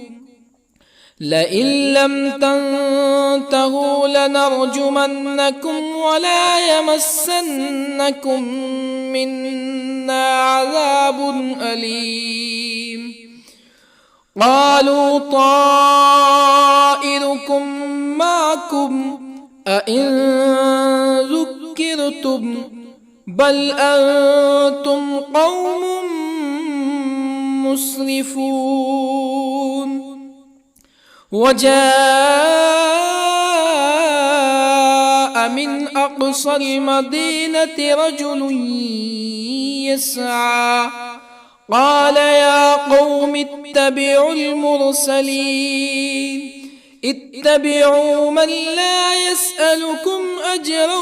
لئن لم تنتهوا لنرجمنكم ولا يمسنكم منا عذاب أليم قالوا طائركم معكم أئن ذكرتم بل أنتم قوم مسرفون وجاء من أقصى المدينة رجل يسعى قال يا قوم اتبعوا المرسلين اتبعوا من لا يسألكم أجرا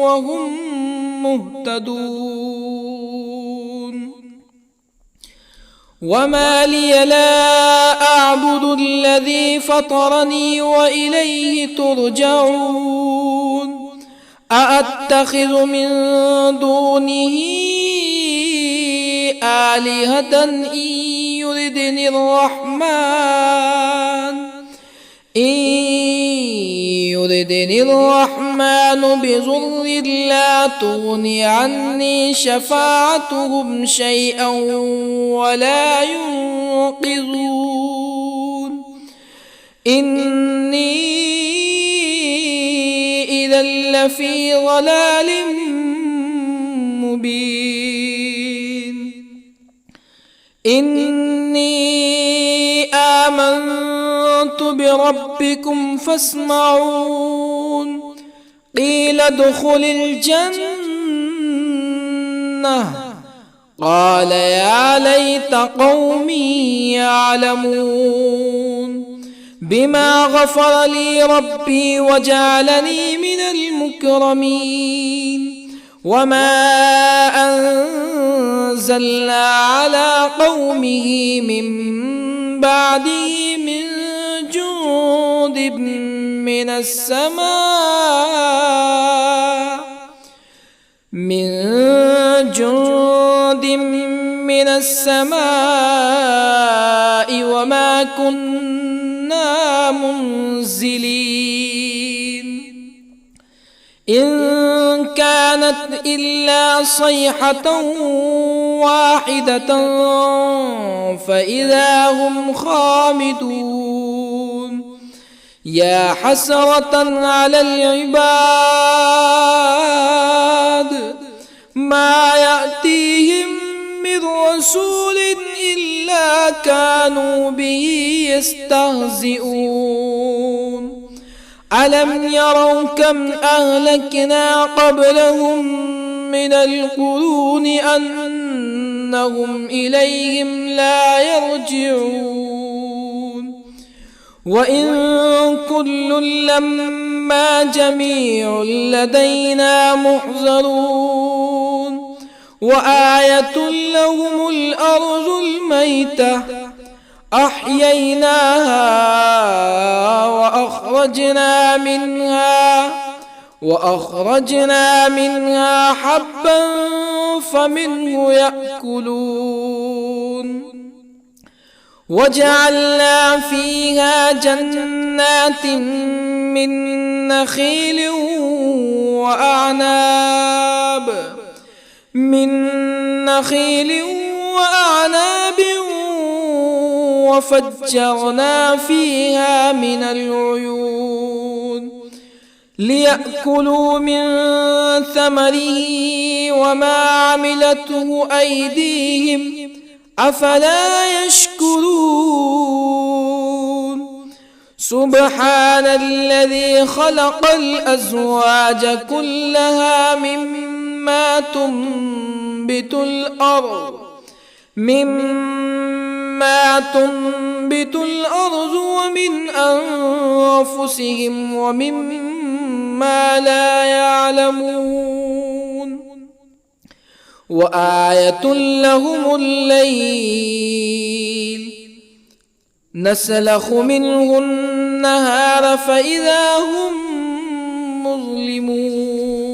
وهم مهتدون وما لي لا أعبد الذي فطرني وإليه ترجعون أأتخذ من دونه آلهة إن يردني الرحمن بضر لا تغني عني شفاعتهم شيئا ولا ينقذون إني إذا لفي ضلال مبين إني آمنت بربكم فاسمعون قيل ادخل الجنة قال يا ليت قومي يعلمون بما غفر لي ربي وجعلني من المكرمين وما أنزلنا على قومه من بعده من جند من السماء وما كنا منزلين إن كانت إلا صيحة واحدة فإذا هم خامدون يا حسرة على العباد ما يأتيهم من رسول إلا كانوا به يستهزئون ألم يروا كم أهلكنا قبلهم من القرون أنهم إليهم لا يرجعون وإن كل لما جميع لدينا محضرون وآية لهم الأرض الميتة أحييناها وأخرجنا منها حبا فمنه يأكلون وجعلنا فيها جنات من نخيل وأعناب وفجرنا فيها من العيون ليأكلوا من ثمره وما عملته أيديهم أفلا يشكرون سبحان الذي خلق الأزواج كلها مما تنبت الأرض ومن أنفسهم ومما لا يعلمون وآية لهم الليل نسلخ منه النهار فإذا هم مظلمون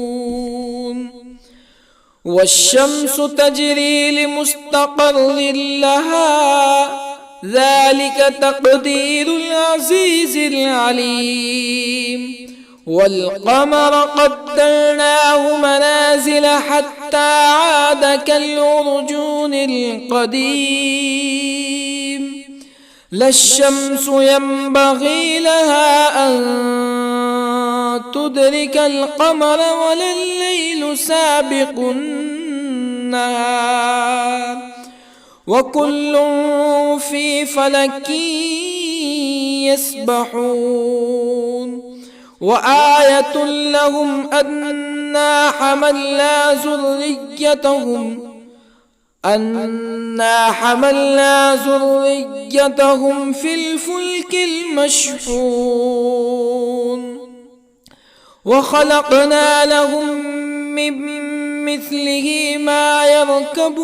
والشمس تجري لمستقر لها ذلك تقدير العزيز العليم والقمر قدرناه منازل حتى عاد كالعرجون القديم لا الشمس ينبغي لها أن تدرك القمر ولا الليل سابق النهار وكل في فلك يسبحون وآية لهم أنا حملنا ذريتهم في الفلك المشحون وخلقنا لهم من مثله ما يركبون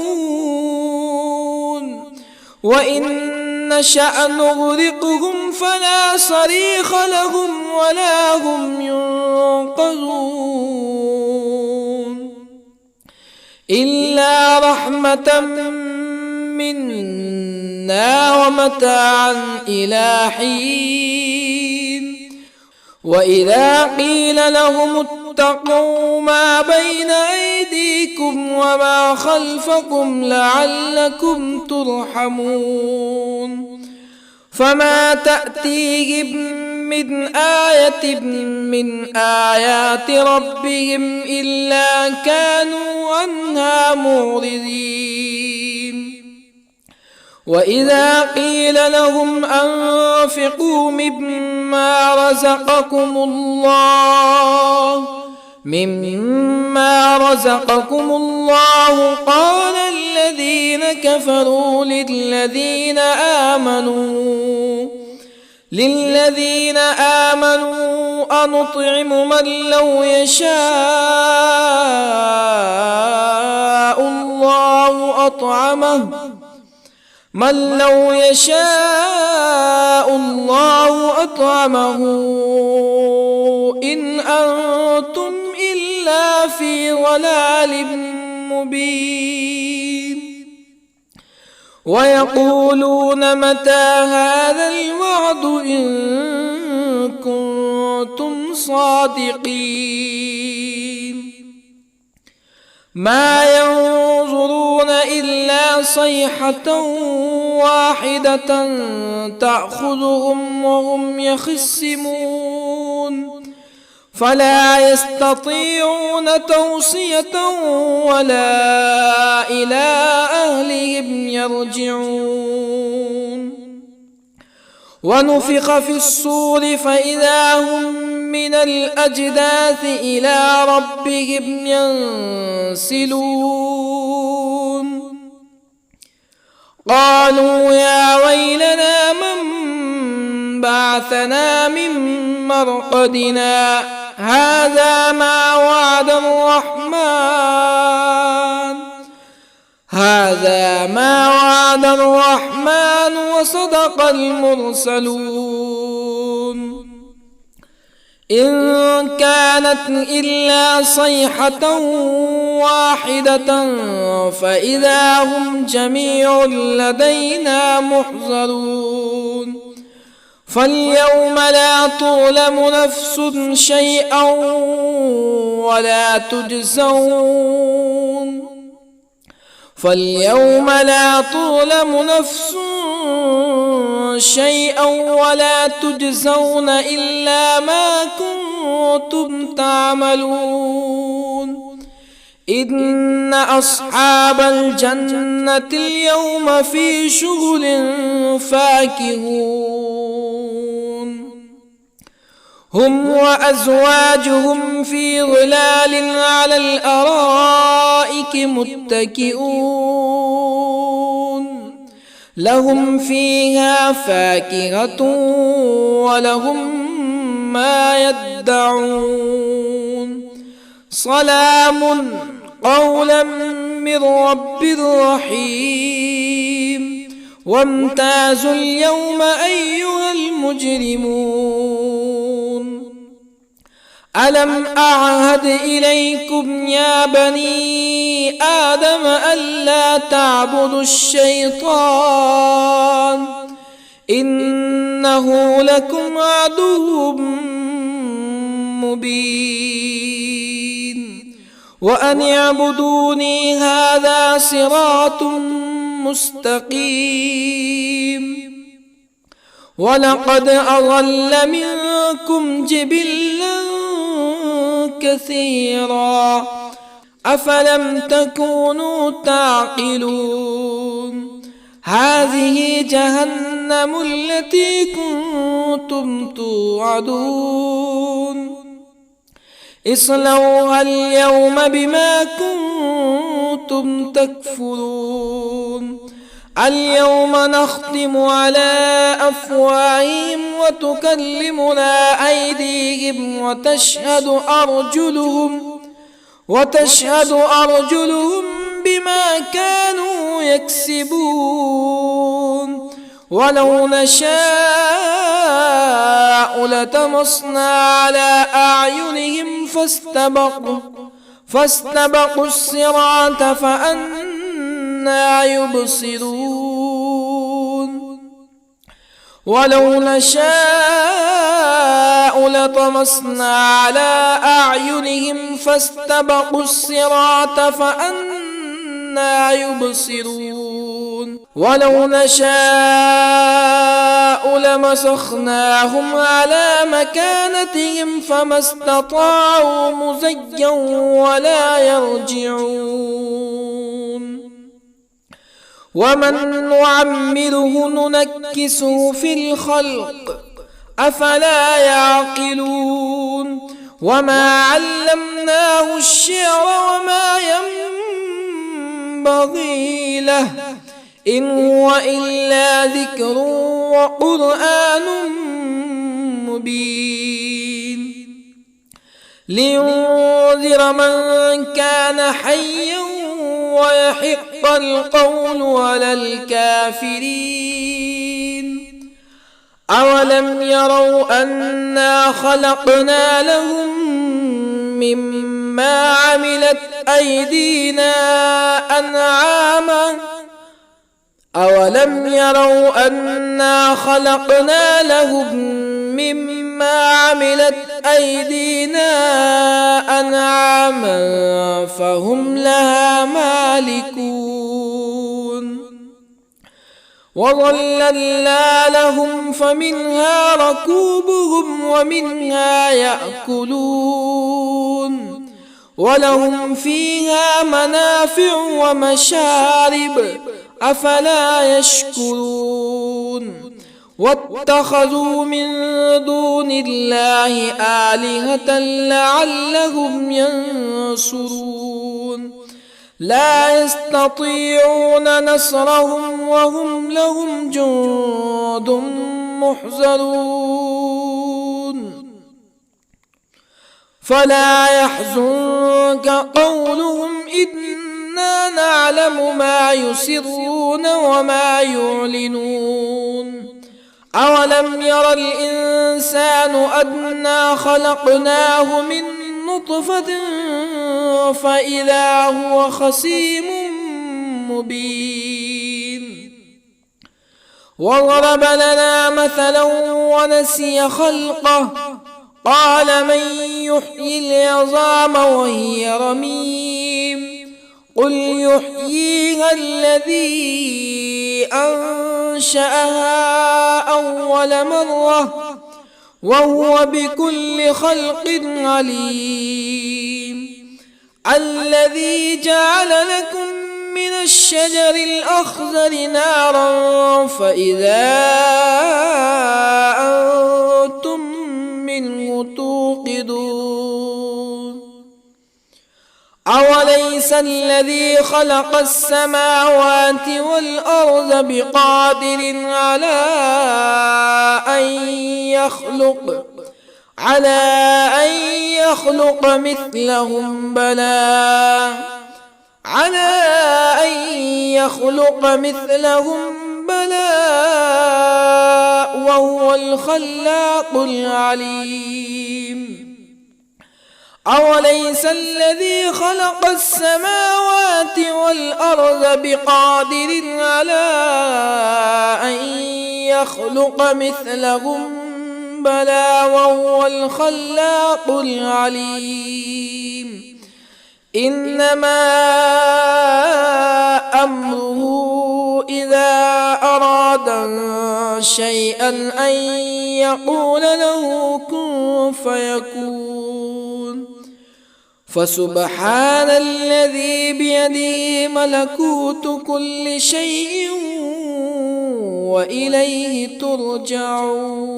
وإن نشأ نغرقهم فلا صريخ لهم ولا هم ينقذون إلا رحمة منا ومتاعا إلى حين وإذا قيل لهم اتقوا ما بين أيديكم وما خلفكم لعلكم ترحمون فما تأتيهم من آية من آيات ربهم إلا كانوا عنها معرضين وإذا قيل لهم أنفقوا مما رزقكم الله قال الذين كفروا للذين آمنوا أنطعم من لو يشاء الله أطعمه إن أنتم إلا في ضلال مبين ويقولون متى هذا الوعد إن كنتم صادقين ما ينظرون إلا صيحة واحدة تأخذهم وهم يخصمون فلا يستطيعون توصية ولا إلى أهلهم يرجعون ونفخ في الصور فإذا هم من الأجداث إلى ربهم ينسلون قالوا يا ويلنا من بعثنا من مرقدنا هذا ما وعد الرحمن وصدق المرسلون إن كانت إلا صيحة واحدة فإذا هم جميع لدينا محضرون فاليوم لا تظلم نفس شيئا ولا تجزون إلا ما كنتم تعملون إن أصحاب الجنة اليوم في شغل فاكهون هم وأزواجهم في ظلال على الأرائك متكئون لهم فيها فاكهة ولهم ما يدعون سلام قولا من رب رحيم وامتازوا اليوم أيها المجرمون ألم أعهد إليكم يا بني آدم ألا تعبدوا الشيطان إنه لكم عدو مبين وأن اعبدوني هذا صراط مستقيم ولقد أضل منكم جبلا كثيرا أفلم تكونوا تعقلون هذه جهنم التي كنتم توعدون اصلوها اليوم بما كنتم تكفرون اليوم نختم على أفواههم وتكلمنا أيديهم وتشهد أرجلهم بما كانوا يكسبون ولو نشاء لطمسنا على أعينهم فاستبقوا الصراط فأنى يبصرون ولو نشاء لطمسنا على أعينهم فاستبقوا الصراط فأنى يبصرون ولو نشاء لمسخناهم على مكانتهم فما استطاعوا مزيا ولا يرجعون ومن نعمره ننكسه في الخلق أفلا يعقلون وما علمناه الشعر وما ينبغي له إن هو إلا ذكر وقرآن مبين لينذر من كان حيا ويحق القول على الكافرين أولم يروا أنا خلقنا لهم مما عملت أيدينا أنعاما فهم لها مالكون وظللنا لهم فمنها ركوبهم ومنها يأكلون ولهم فيها منافع ومشارب أفلا يشكرون واتخذوا من دون الله آلهة لعلهم ينصرون لا يستطيعون نصرهم وهم لهم جند محضرون فلا يحزنك قولهم إنا نعلم ما يسرون وما يعلنون أولم ير الإنسان أنا خلقناه من نطفة فإذا هو خصيم مبين وضرب لنا مثلا ونسي خلقه قال من يحيي العظام وهي رميم قل يحييها الذي أنشأها أول مرة وهو بكل خلق عليم الذي جعل لكم من الشجر الأخضر نارا فإذا أنتم منه توقدون أوليس الذي خلق السماوات والأرض بقادر على أن يخلق مثلهم بلى وهو الخلاق العليم أوليس الذي خلق السماوات والأرض بقادر على أن يخلق مثلهم بلى وهو الخلاق العليم إنما أمره إذا أراد شيئا أن يقول له كن فيكون فسبحان الذي بيده ملكوت كل شيء وإليه ترجعون.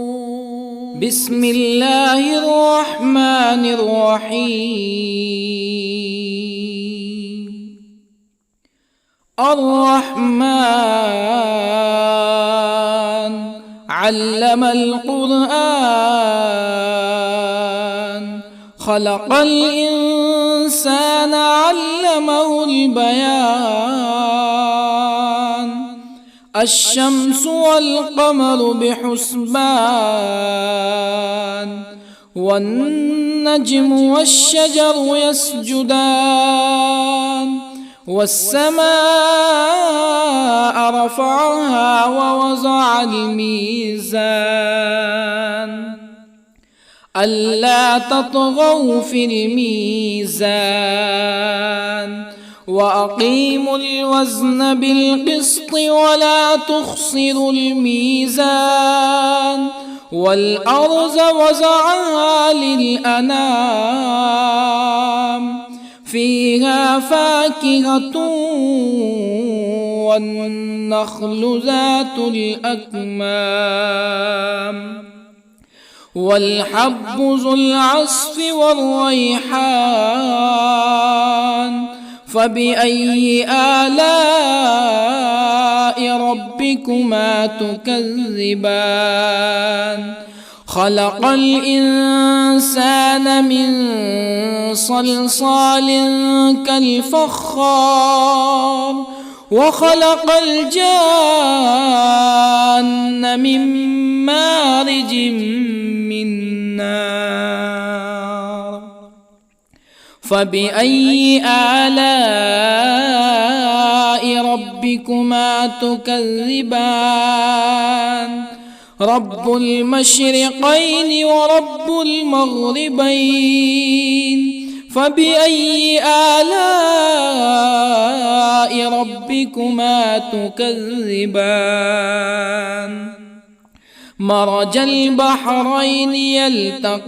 بسم الله الرحمن الرحيم. الرحمن علم القرآن خلق الإنسان علمه البيان الشمس والقمر بحسبان والنجم والشجر يسجدان والسماء رفعها ووضع الميزان ألا تطغوا في الميزان وأقيموا الوزن بالقسط ولا تخسروا الميزان والأرض وضعها للأنام فيها فاكهة والنخل ذات الأكمام والحب ذو العصف والريحان فبأي آلاء ربكما تكذبان خلق الإنسان من صلصال كالفخار وخلق الجان من مارج من نار فبأي آلاء ربكما تكذبان رب المشرقين ورب المغربين فبأي آلاء ربكما تكذبان مرج البحرين يلتقيان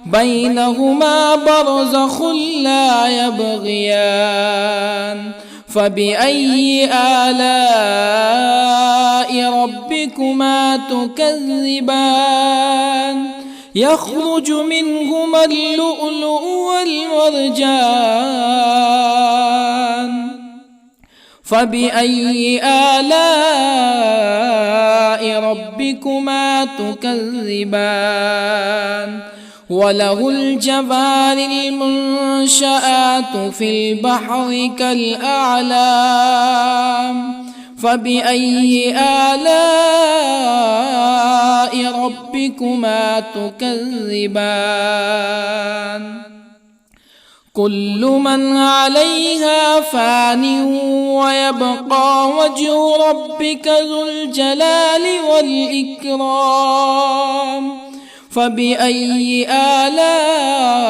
بينهما برزخ لا يبغيان فبأي آلاء ربكما تكذبان يخرج منهما اللؤلؤ والمرجان فبأي آلاء ربكما تكذبان وله الجوار المنشآت في البحر كالأعلام فبأي آلاء ربكما تكذبان كل من عليها فان ويبقى وجه ربك ذو الجلال والإكرام فبأي آلاء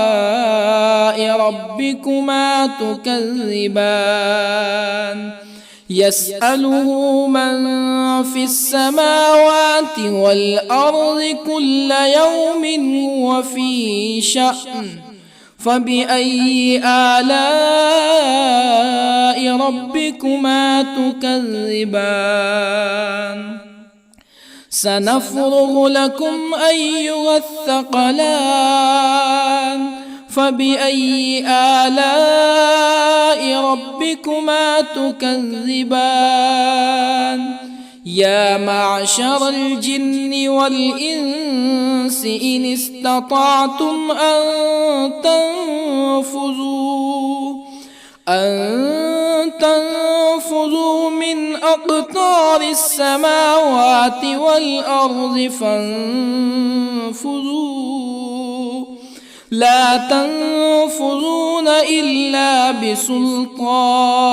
ربكما تكذبان يسأله من في السماوات والأرض كل يوم هو في شأن فبأي آلاء ربكما تكذبان سنفرغ لكم أيها الثقلان فبأي آلاء ربكما تكذبان يا معشر الجن والإنس إن استطعتم أن تنفذوا من أقطار السماوات والأرض فانفذوا لا تنفذون إلا بسلطان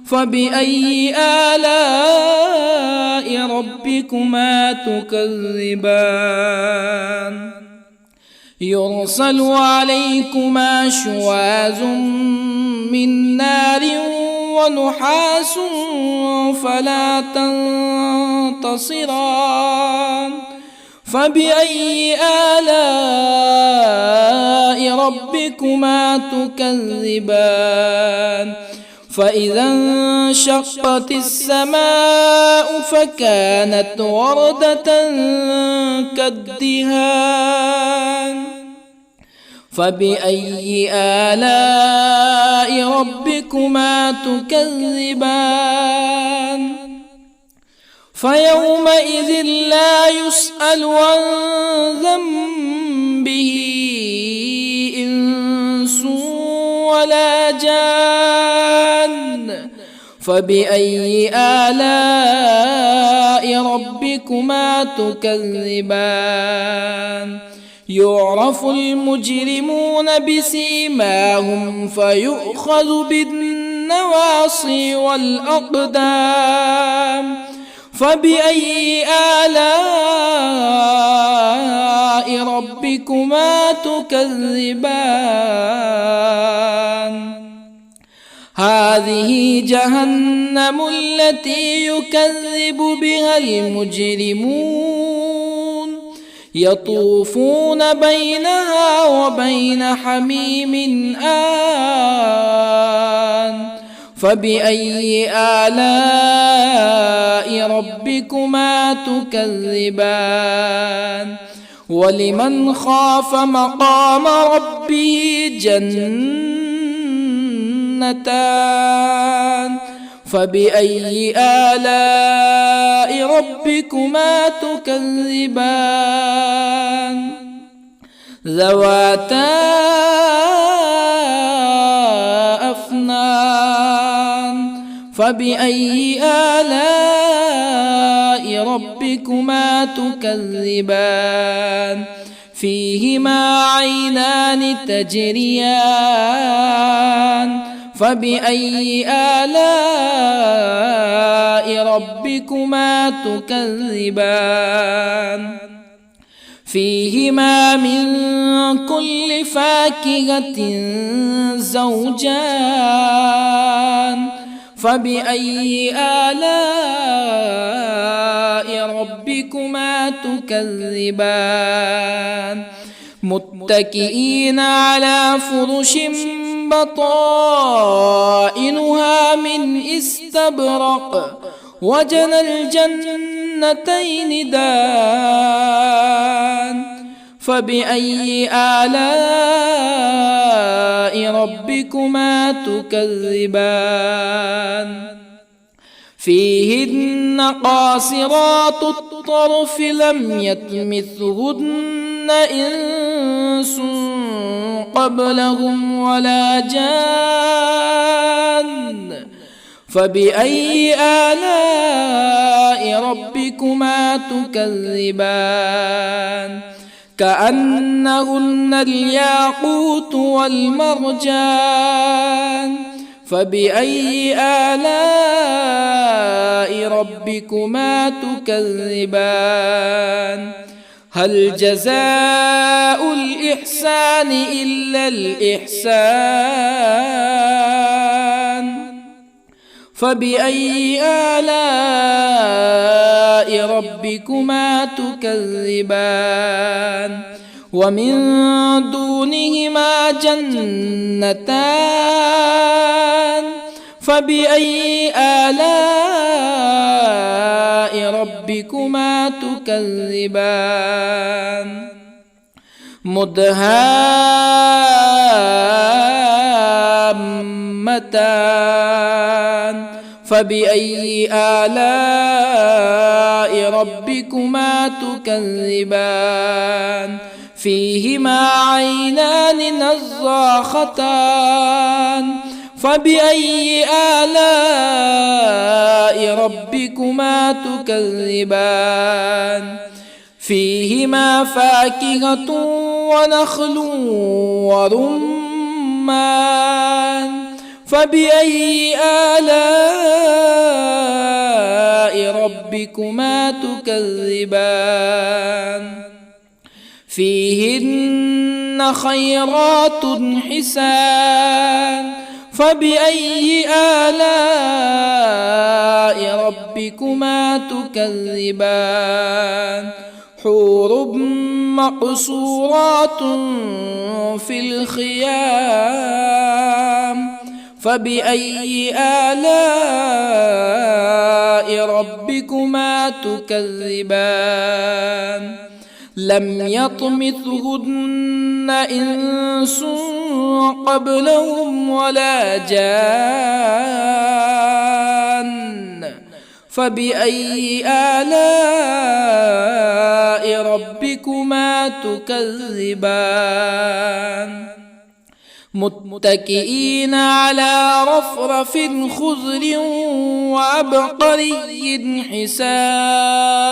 فبأي آلاء ربكما تكذبان يرسل عليكما شواظ من نار ونحاس فلا تنتصران فبأي آلاء ربكما تكذبان فإذا انشقت السماء فكانت وردة كالدهان فبأي آلاء ربكما تكذبان فيومئذ لا يسأل عن ذنبه إنس ولا جان فبأي آلاء ربكما تكذبان يعرف المجرمون بسيماهم فيؤخذ بالنواصي والأقدام فبأي آلاء ربكما تكذبان هذه جهنم التي يكذب بها المجرمون يطوفون بينها وبين حميم آن فبأي آلاء ربكما تكذبان ولمن خاف مقام ربه جنتان فبأي آلاء ربكما تكذبان ذواتا أفنان فبأي آلاء ربكما تكذبان فيهما عينان تجريان فبأي آلاء ربكما تكذبان فيهما من كل فاكهة زوجان فبأي آلاء ربكما تكذبان متكئين على فرش بطائنها من استبرق وجنى الجنتين دان فبأي آلاء ربكما تكذبان فيهن قاصرات الطرف لم يطمثهن إنس قبلهم ولا جان فبأي آلاء ربكما تكذبان كأنهن الياقوت والمرجان فبأي آلاء ربكما تكذبان هل جزاء الإحسان إلا الإحسان فبأي آلاء ربكما تكذبان ومن دونهما جنتان فبأي آلاء ربكما تكذبان مدهامتان فبأي آلاء ربكما تكذبان فيهما عينان نضاختان فبأي آلاء ربكما تكذبان فيهما فاكهة ونخل ورمان فبأي آلاء ربكما تكذبان فيهن خيرات حسان فبأي آلاء ربكما تكذبان حور مقصورات في الخيام فبأي آلاء ربكما تكذبان لم يطمثهن إنس قبلهم ولا جان فبأي آلاء ربكما تكذبان متكئين على رفرف خضر وعبقري حسان